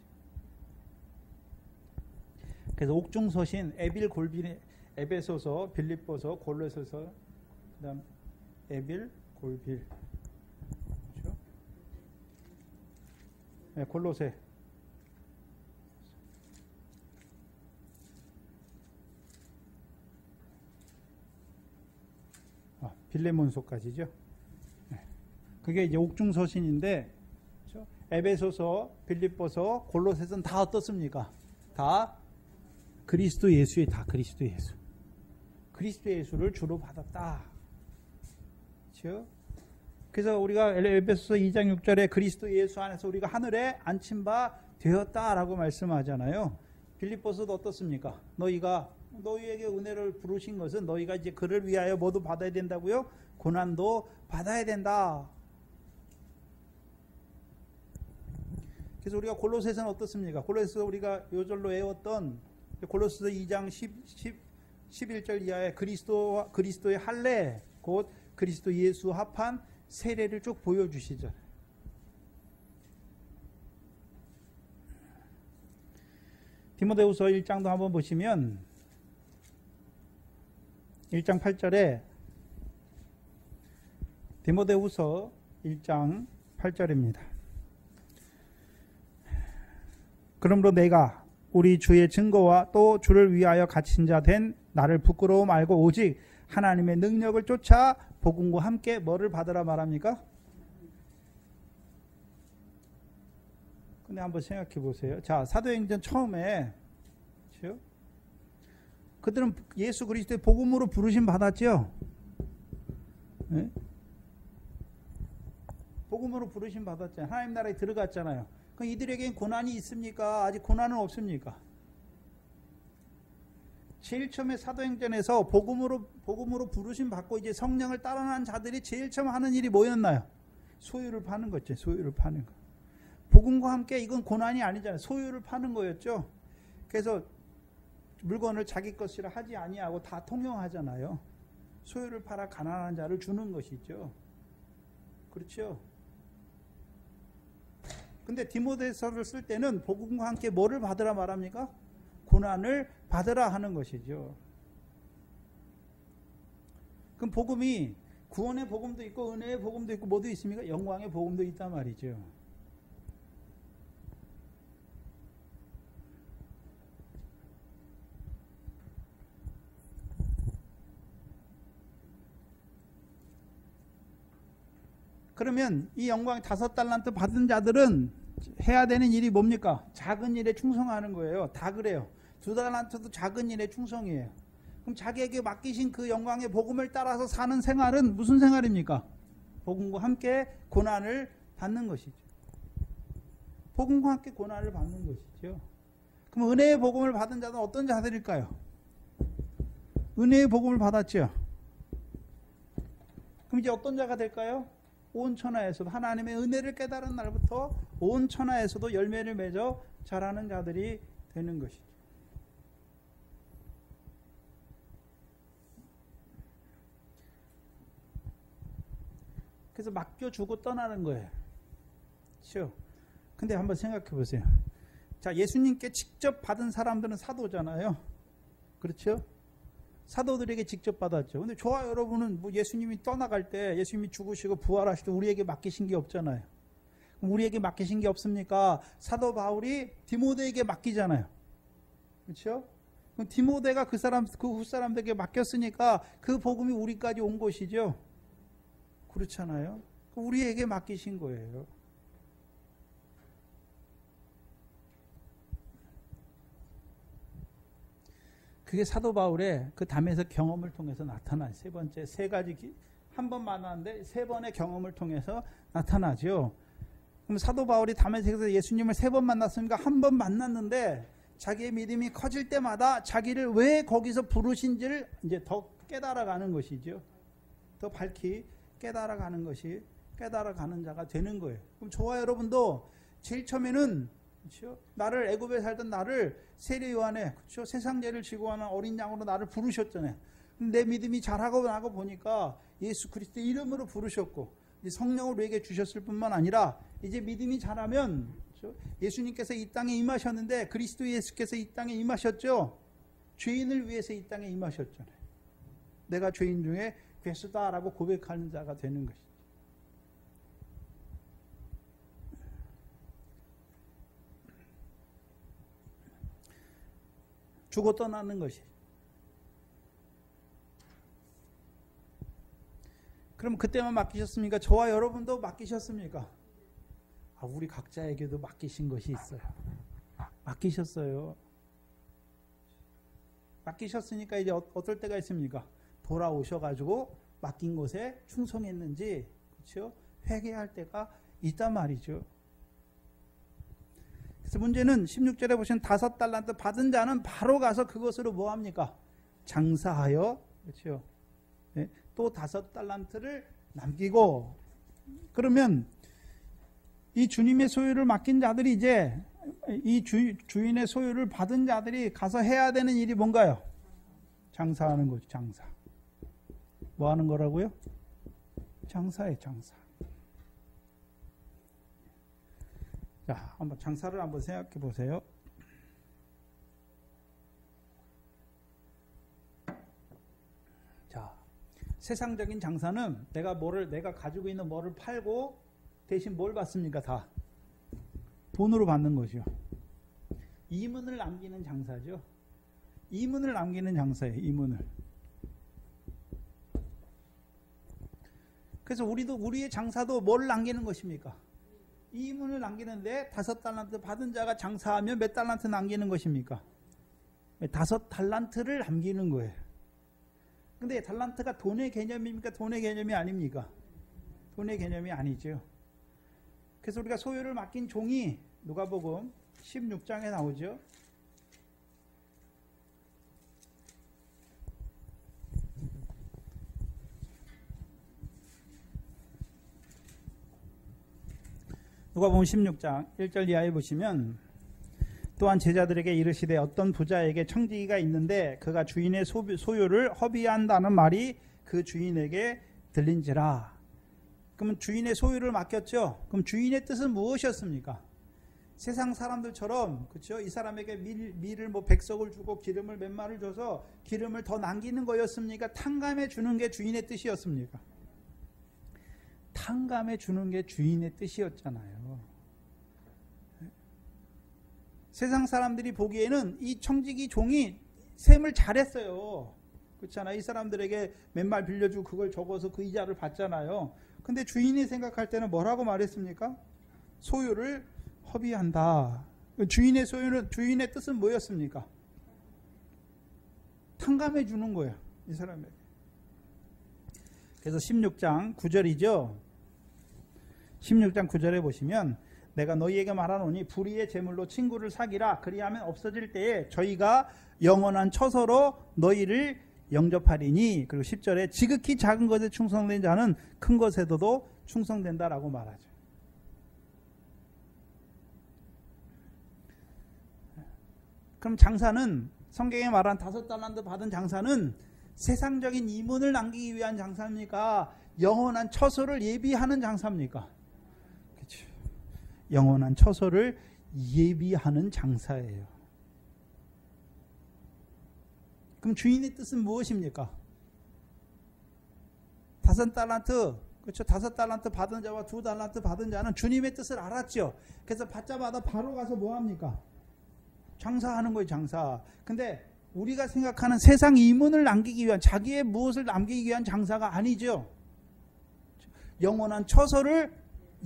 그래서 옥중서신 에빌 골빌, 에베소서, 빌립보서, 골로새서, 그다음 에빌 골빌, 그렇죠? 네, 골로새. 빌레몬서까지죠. 그게 이제 옥중서신인데, 그렇죠? 에베소서, 빌립보서, 골로새서는 다 어떻습니까? 다 그리스도 예수에 다 그리스도 예수. 그리스도 예수를 주로 받았다. 그렇죠? 그래서 우리가 에베소서 2장 6절에 그리스도 예수 안에서 우리가 하늘에 앉힌 바 되었다라고 말씀하잖아요. 빌립보서도 어떻습니까? 너희에게 은혜를 부르신 것은 너희가 이제 그를 위하여 모두 받아야 된다고요? 고난도 받아야 된다. 그래서 우리가 골로새서는 어떻습니까? 골로새서 우리가 요절로 외웠던 골로새서 2장 11절 이하에 그리스도의 할례, 곧 그리스도 예수 합한 세례를 쭉 보여주시죠. 디모데후서 1장도 한번 보시면 1장 8절에 디모데후서 1장 8절입니다. 그러므로 내가 우리 주의 증거와 또 주를 위하여 갇힌 자 된 나를 부끄러워 말고 오직 하나님의 능력을 쫓아 복음과 함께 뭐를 받으라 말합니까? 근데 한번 생각해 보세요. 자, 사도행전 처음에 그렇죠? 그들은 예수 그리스도의 복음으로 부르심 받았죠. 네? 복음으로 부르심 받았잖아요. 하나님 나라에 들어갔잖아요. 그럼 이들에겐 고난이 있습니까? 아직 고난은 없습니까? 제일 처음에 사도행전에서 복음으로 부르심 받고 이제 성령을 따라난 자들이 제일 처음 하는 일이 뭐였나요? 소유를 파는 거죠. 소유를 파는 거. 복음과 함께 이건 고난이 아니잖아요. 소유를 파는 거였죠. 그래서 물건을 자기 것이라 하지 아니하고 다 통용하잖아요. 소유를 팔아 가난한 자를 주는 것이죠. 그렇죠? 근데 디모데서를 쓸 때는 복음과 함께 뭐를 받으라 말합니까? 고난을 받으라 하는 것이죠. 그럼 복음이 구원의 복음도 있고 은혜의 복음도 있고 뭐도 있습니까? 영광의 복음도 있단 말이죠. 그러면 이 영광 5달란트 받은 자들은 해야 되는 일이 뭡니까? 작은 일에 충성하는 거예요. 다 그래요. 2달란트도 작은 일에 충성이에요. 그럼 자기에게 맡기신 그 영광의 복음을 따라서 사는 생활은 무슨 생활입니까? 복음과 함께 고난을 받는 것이죠. 복음과 함께 고난을 받는 것이죠. 그럼 은혜의 복음을 받은 자는 어떤 자들일까요? 은혜의 복음을 받았죠. 그럼 이제 어떤 자가 될까요? 온 천하에서도 하나님의 은혜를 깨달은 날부터 온 천하에서도 열매를 맺어 자라는 자들이 되는 것이죠. 그래서 맡겨주고 떠나는 거예요. 그렇죠? 근데 한번 생각해 보세요. 자, 예수님께 직접 받은 사람들은 사도잖아요. 그렇죠? 사도들에게 직접 받았죠. 근데 저와 여러분은 뭐 예수님이 떠나갈 때, 예수님이 죽으시고 부활하실 때 우리에게 맡기신 게 없잖아요. 그럼 우리에게 맡기신 게 없습니까? 사도 바울이 디모데에게 맡기잖아요. 그렇죠? 그럼 디모데가 그 훗사람들에게 맡겼으니까 그 복음이 우리까지 온 것이죠. 그렇잖아요. 우리에게 맡기신 거예요. 그게 사도 바울의 그 담에서 경험을 통해서 나타난 세 번째, 세 가지, 한 번 만났는데 세 번의 경험을 통해서 나타나죠. 그럼 사도 바울이 담에서 예수님을 3번 만났으니까 한 번 만났는데 자기의 믿음이 커질 때마다 자기를 왜 거기서 부르신지를 이제 더 깨달아가는 것이죠. 더 밝히 깨달아가는 것이 깨달아가는 자가 되는 거예요. 그럼 저와 여러분도 제일 처음에는 그렇죠? 나를 애굽에 살던 나를 세례 요한에 그렇죠? 세상 죄를 지고 하는 어린 양으로 나를 부르셨잖아요. 내 믿음이 자라고 나고 보니까 예수 그리스도 이름으로 부르셨고 성령을 우리에게 주셨을 뿐만 아니라 이제 믿음이 자라면 그렇죠? 예수님께서 이 땅에 임하셨는데 그리스도 예수께서 이 땅에 임하셨죠. 죄인을 위해서 이 땅에 임하셨잖아요. 내가 죄인 중에 괴수다라고 고백하는 자가 되는 것이죠. 주고 떠나는 것이. 그럼 그때만 맡기셨습니까? 저와 여러분도 맡기셨습니까? 우리 각자에게도 맡기신 것이 있어요. 맡기셨어요. 맡기셨으니까 이제 어떨 때가 있습니까? 돌아오셔가지고 맡긴 곳에 충성했는지, 그렇죠? 회개할 때가 있단 말이죠. 그래서 문제는 16절에 보시면 5달란트 받은 자는 바로 가서 그것으로 뭐 합니까? 장사하여, 그렇죠? 네, 또 5달란트를 남기고, 그러면 이 주님의 소유를 맡긴 자들이 이제 이 주인의 소유를 받은 자들이 가서 해야 되는 일이 뭔가요? 장사하는 거죠. 장사. 뭐 하는 거라고요? 장사예요. 장사. 자, 한번 장사를 한번 생각해 보세요. 자, 세상적인 장사는 내가 가지고 있는 뭐를 팔고 대신 뭘 받습니까? 다 돈으로 받는 거죠. 이문을 남기는 장사죠. 이문을 남기는 장사예요. 이문을. 그래서 우리의 장사도 뭘 남기는 것입니까? 이문을 남기는데 5달란트 받은 자가 장사하면 몇 달란트 남기는 것입니까? 5달란트를 남기는 거예요. 근데 달란트가 돈의 개념입니까? 돈의 개념이 아닙니까? 돈의 개념이 아니죠. 그래서 우리가 소유를 맡긴 종이 누가복음 16장에 나오죠. 누가복음 16장 1절 이하에 보시면 또한 제자들에게 이르시되 어떤 부자에게 청지기가 있는데 그가 주인의 소유를 허비한다는 말이 그 주인에게 들린지라. 그러면 주인의 소유를 맡겼죠. 그럼 주인의 뜻은 무엇이었습니까? 세상 사람들처럼, 그렇죠? 이 사람에게 밀을 뭐 100석을 주고 기름을 몇 마를 줘서 기름을 더 남기는 거였습니까? 탕감해 주는 게 주인의 뜻이었습니까? 탕감해 주는 게 주인의 뜻이었잖아요. 세상 사람들이 보기에는 이 청지기 종이 셈을 잘했어요. 그렇잖아요. 이 사람들에게 몇 말 빌려주고 그걸 적어서 그 이자를 받잖아요. 근데 주인이 생각할 때는 뭐라고 말했습니까? 소유를 허비한다. 주인의 소유는, 주인의 뜻은 뭐였습니까? 탕감해 주는 거예요. 이 사람에게. 그래서 16장 9절이죠. 16장 9절에 보시면 내가 너희에게 말하노니 불의의 제물로 친구를 사기라. 그리하면 없어질 때에 저희가 영원한 처소로 너희를 영접하리니. 그리고 10절에 지극히 작은 것에 충성된 자는 큰 것에도 충성된다라고 말하죠. 그럼 장사는, 성경에 말한 5달란트 받은 장사는 세상적인 이문을 남기기 위한 장사입니까? 영원한 처소를 예비하는 장사입니까? 그렇죠. 영원한 처소를 예비하는 장사예요. 그럼 주인의 뜻은 무엇입니까? 5달란트, 그렇죠. 5달란트 받은 자와 2달란트 받은 자는 주님의 뜻을 알았죠. 그래서 받자마자 바로 가서 뭐 합니까? 장사하는 거예요, 장사. 근데 우리가 생각하는 세상 이문을 남기기 위한, 자기의 무엇을 남기기 위한 장사가 아니죠. 영원한 처소를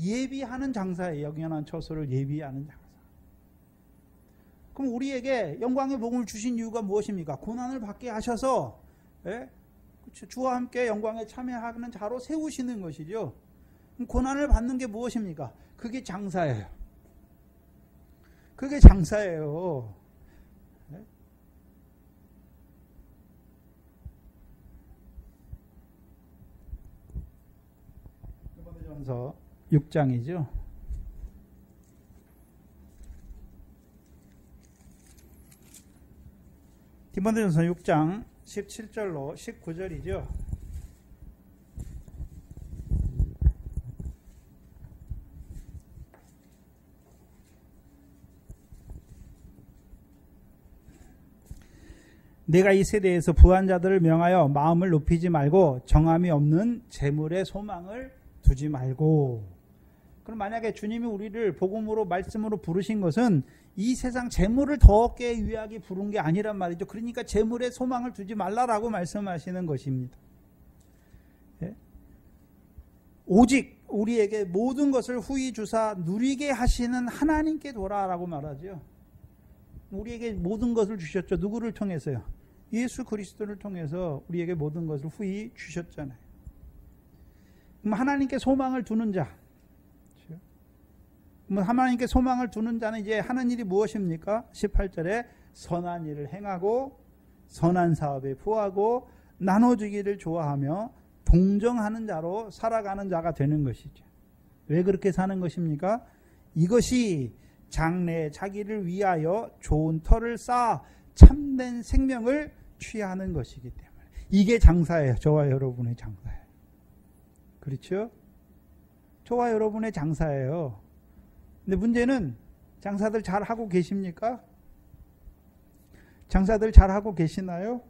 예비하는 장사예요. 영원한 처소를 예비하는 장사. 그럼 우리에게 영광의 복음을 주신 이유가 무엇입니까? 고난을 받게 하셔서, 예? 그렇죠. 주와 함께 영광에 참여하는 자로 세우시는 것이죠. 그럼 고난을 받는 게 무엇입니까? 그게 장사예요. 그게 장사예요. 네? 디모데전서 6장이죠. 디모데전서 6장 17절로 19절이죠. 내가 이 세대에서 부한 자들을 명하여 마음을 높이지 말고 정함이 없는 재물에 소망을 두지 말고. 그럼 만약에 주님이 우리를 복음으로 말씀으로 부르신 것은 이 세상 재물을 더 얻기 위하게 부른 게 아니란 말이죠. 그러니까 재물에 소망을 두지 말라라고 말씀하시는 것입니다. 예? 오직 우리에게 모든 것을 후히 주사 누리게 하시는 하나님께 돌아라고 말하죠. 우리에게 모든 것을 주셨죠. 누구를 통해서요? 예수 그리스도를 통해서 우리에게 모든 것을 후히 주셨잖아요. 그럼 하나님께 소망을 두는 자, 하나님께 소망을 두는 자는 이제 하는 일이 무엇입니까? 18절에 선한 일을 행하고 선한 사업에 부하고 나눠주기를 좋아하며 동정하는 자로 살아가는 자가 되는 것이죠. 왜 그렇게 사는 것입니까? 이것이 장래에 자기를 위하여 좋은 터를 쌓아 참된 생명을 취하는 것이기 때문에 이게 장사예요. 저와 여러분의 장사예요. 그렇죠? 저와 여러분의 장사예요. 근데 문제는 장사들 잘 하고 계십니까? 장사들 잘 하고 계시나요?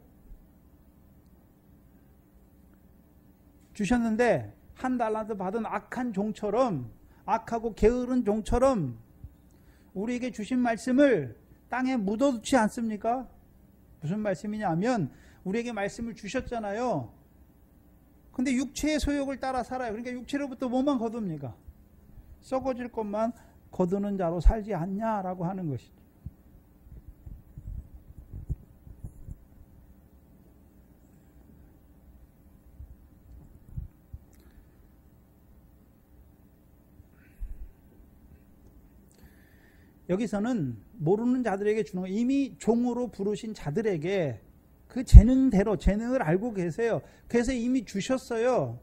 주셨는데 한 달란트 받은 악한 종처럼, 악하고 게으른 종처럼 우리에게 주신 말씀을 땅에 묻어두지 않습니까? 무슨 말씀이냐면 우리에게 말씀을 주셨잖아요. 근데 육체의 소욕을 따라 살아요. 그러니까 육체로부터 뭐만 거둡니까? 썩어질 것만 거두는 자로 살지 않냐라고 하는 것이죠. 여기서는 모르는 자들에게 주는 거, 이미 종으로 부르신 자들에게 그 재능대로 재능을 알고 계세요. 그래서 이미 주셨어요.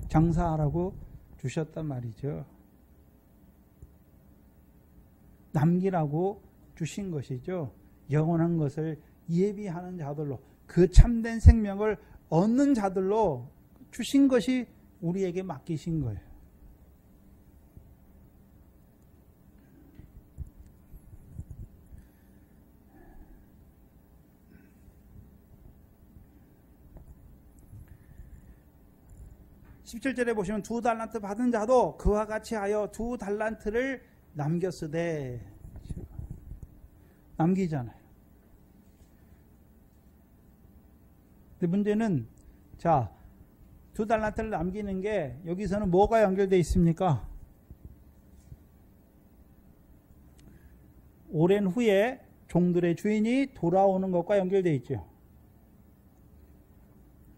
장사하라고 주셨단 말이죠. 남기라고 주신 것이죠. 영원한 것을 예비하는 자들로, 그 참된 생명을 얻는 자들로 주신 것이 우리에게 맡기신 거예요. (17절에) 보시면 2달란트 받은 자도 그와 같이 하여 2달란트를 남겼으되, 남기잖아요. 근데 문제는, 자, 2달란트를 남기는 게 여기서는 뭐가 연결되어 있습니까? 오랜 후에 종들의 주인이 돌아오는 것과 연결되어 있죠.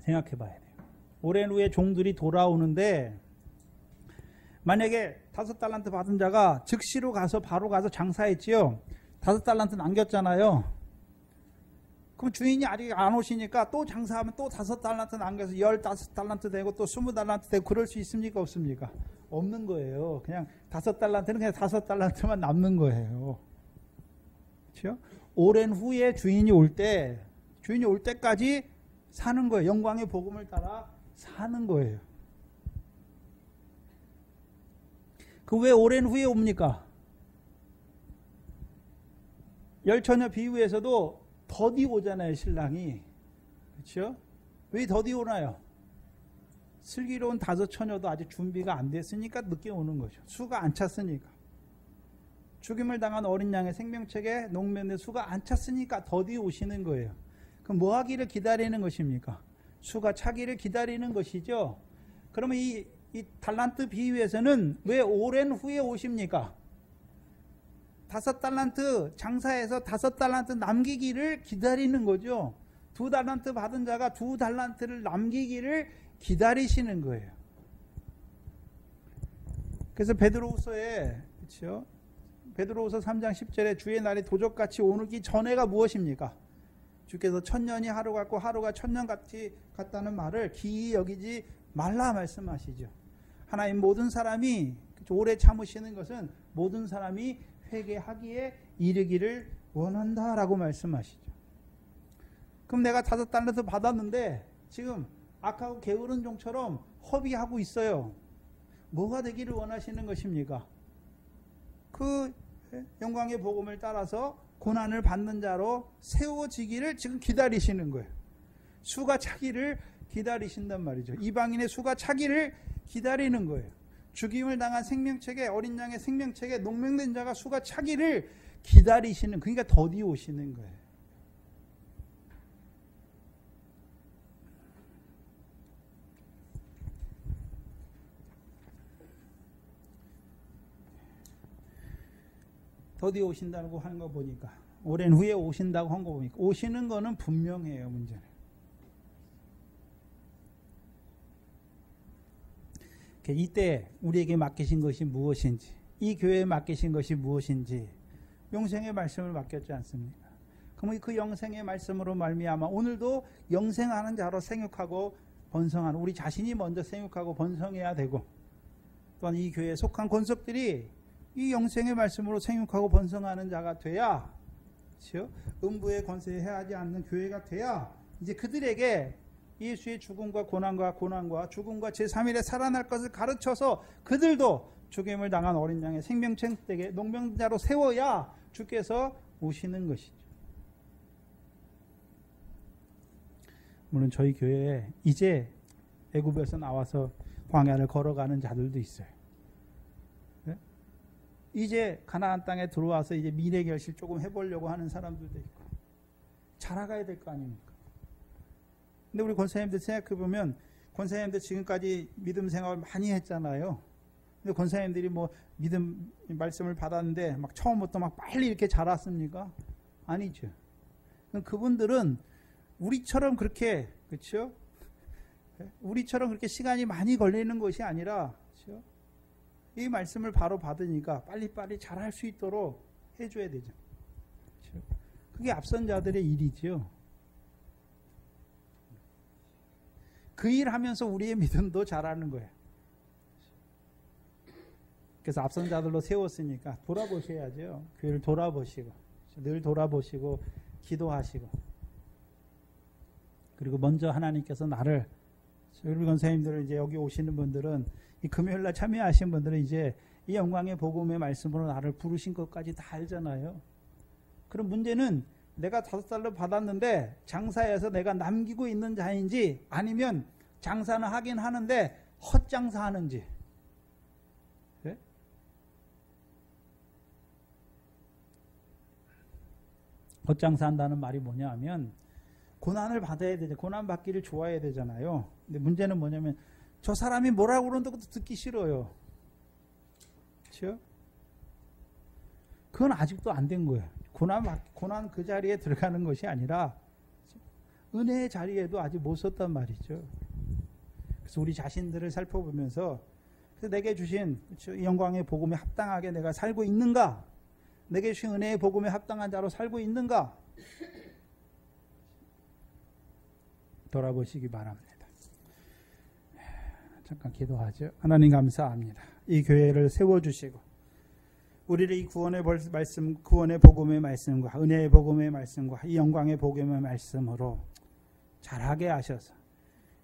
생각해 봐야 돼요. 오랜 후에 종들이 돌아오는데, 만약에 5달란트 받은 자가 즉시로 가서 바로 가서 장사했지요. 5달란트 남겼잖아요. 그럼 주인이 아직 안 오시니까 또 장사하면 또 5달란트 남겨서 15달란트 되고 또 20달란트 되고 그럴 수 있습니까? 없습니까? 없는 거예요. 그냥 5달란트는 그냥 5달란트만 남는 거예요. 그렇죠? 오랜 후에 주인이 올 때까지 사는 거예요. 영광의 복음을 따라 사는 거예요. 그 왜 오랜 후에 옵니까? 열처녀 비유에서도 더디 오잖아요, 신랑이. 그렇죠? 왜 더디 오나요? 슬기로운 5처녀도 아직 준비가 안 됐으니까 늦게 오는 거죠. 수가 안 찼으니까. 죽임을 당한 어린 양의 생명책에 농면의 수가 안 찼으니까 더디 오시는 거예요. 그럼 뭐 하기를 기다리는 것입니까? 수가 차기를 기다리는 것이죠. 그러면 이 달란트 비유에서는 왜 오랜 후에 오십니까? 5달란트 장사해서 5달란트 남기기를 기다리는 거죠. 2달란트 받은 자가 2달란트를 남기기를 기다리시는 거예요. 그래서 베드로후서에, 그렇죠? 베드로후서 3장 10절에 주의 날이 도적같이 오기 전에가 무엇입니까? 주께서 1000년이 하루 같고 하루가 1000년 같다는 말을 기이 여기지 말라 말씀하시죠. 하나님 모든 사람이 오래 참으시는 것은 모든 사람이 회개하기에 이르기를 원한다라고 말씀하시죠. 그럼 내가 5달란트 받았는데 지금 악하고 게으른 종처럼 허비하고 있어요. 뭐가 되기를 원하시는 것입니까? 그 영광의 복음을 따라서 고난을 받는 자로 세워지기를 지금 기다리시는 거예요. 수가 차기를 기다리신단 말이죠. 이방인의 수가 차기를 기다리는 거예요. 죽임을 당한 생명책에, 어린 양의 생명책에 농명된 자가 수가 차기를 기다리시는, 그러니까 더디 오시는 거예요. 더디 오신다고 하는 거 보니까, 오랜 후에 오신다고 한 거 보니까 오시는 거는 분명해요. 문제는 이때 우리에게 맡기신 것이 무엇인지, 이 교회에 맡기신 것이 무엇인지 영생의 말씀을 맡겼지 않습니까? 그럼 그 영생의 말씀으로 말미암아 오늘도 영생하는 자로 생육하고 번성하는, 우리 자신이 먼저 생육하고 번성해야 되고, 또한 이 교회에 속한 권속들이 이 영생의 말씀으로 생육하고 번성하는 자가 돼야, 그렇죠? 음부의 권세에 해하지 않는 교회가 돼야 이제 그들에게 예수의 죽음과 고난과 죽음과 제3일에 살아날 것을 가르쳐서 그들도 죽임을 당한 어린 양의 생명책되게 농병자로 세워야 주께서 오시는 것이죠. 물론 저희 교회에 이제 애굽에서 나와서 광야를 걸어가는 자들도 있어요. 네? 이제 가나안 땅에 들어와서 이제 미래 결실 조금 해보려고 하는 사람들도 있고, 자라가야 될 거 아닙니까? 근데 우리 권사님들 생각해보면, 권사님들 지금까지 믿음 생활을 많이 했잖아요. 근데 권사님들이 뭐 믿음 말씀을 받았는데 막 처음부터 막 빨리 이렇게 자랐습니까? 아니죠. 그분들은 우리처럼 그렇게, 그렇죠? 우리처럼 그렇게 시간이 많이 걸리는 것이 아니라, 그렇죠? 이 말씀을 바로 받으니까 빨리빨리 잘할 수 있도록 해줘야 되죠. 그렇죠? 그게 앞선 자들의 일이죠. 그 일 하면서 우리의 믿음도 잘하는 거예요. 그래서 앞선 자들로 세웠으니까 돌아보셔야죠. 교회를 돌아보시고, 늘 돌아보시고 기도하시고, 그리고 먼저 하나님께서 나를, 우리 권사님들 이제 여기 오시는 분들은, 이 금요일날 참여하신 분들은 이제 이 영광의 복음의 말씀으로 나를 부르신 것까지 다 알잖아요. 그럼 문제는 내가 5달러 받았는데 장사해서 내가 남기고 있는 자인지, 아니면 장사는 하긴 하는데 헛장사하는지. 네? 헛장사한다는 말이 뭐냐 하면, 고난을 받아야 되죠. 고난 받기를 좋아해야 되잖아요. 근데 문제는 뭐냐면, 저 사람이 뭐라고 그러는데 그것도 듣기 싫어요. 그렇죠? 그건 아직도 안 된 거예요. 고난 그 자리에 들어가는 것이 아니라 은혜의 자리에도 아직 못 섰단 말이죠. 그래서 우리 자신들을 살펴보면서, 내게 주신, 그렇죠? 이 영광의 복음에 합당하게 내가 살고 있는가? 내게 주신 은혜의 복음에 합당한 자로 살고 있는가? 돌아보시기 바랍니다. 잠깐 기도하죠. 하나님 감사합니다. 이 교회를 세워주시고, 우리를 이 구원의 말씀, 구원의 복음의 말씀과 은혜의 복음의 말씀과 이 영광의 복음의 말씀으로 잘하게 하셔서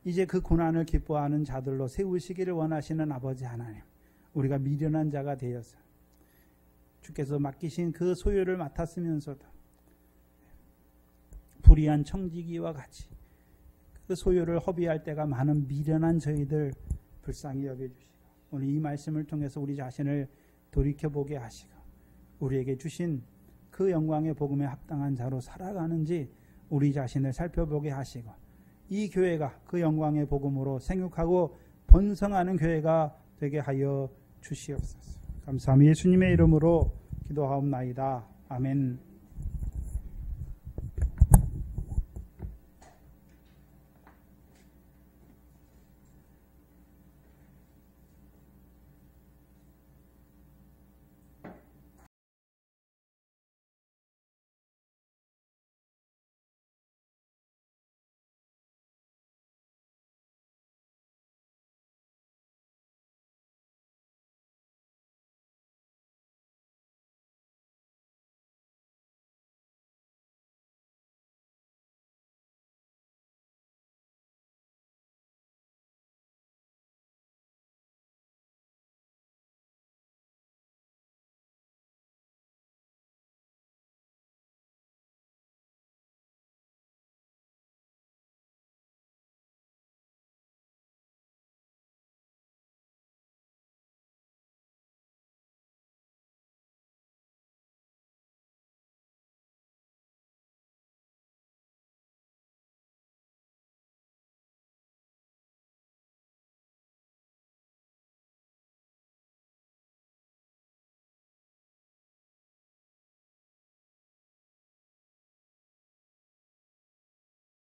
이제 그 고난을 기뻐하는 자들로 세우시기를 원하시는 아버지 하나님, 우리가 미련한 자가 되어서 주께서 맡기신 그 소유를 맡았으면서도 불의한 청지기와 같이 그 소유를 허비할 때가 많은 미련한 저희들 불쌍히 여겨주시고, 오늘 이 말씀을 통해서 우리 자신을 돌이켜보게 하시고, 우리에게 주신 그 영광의 복음에 합당한 자로 살아가는지 우리 자신을 살펴보게 하시고, 이 교회가 그 영광의 복음으로 생육하고 번성하는 교회가 되게 하여 주시옵소서. 감사합니다. 예수님의 이름으로 기도하옵나이다. 아멘.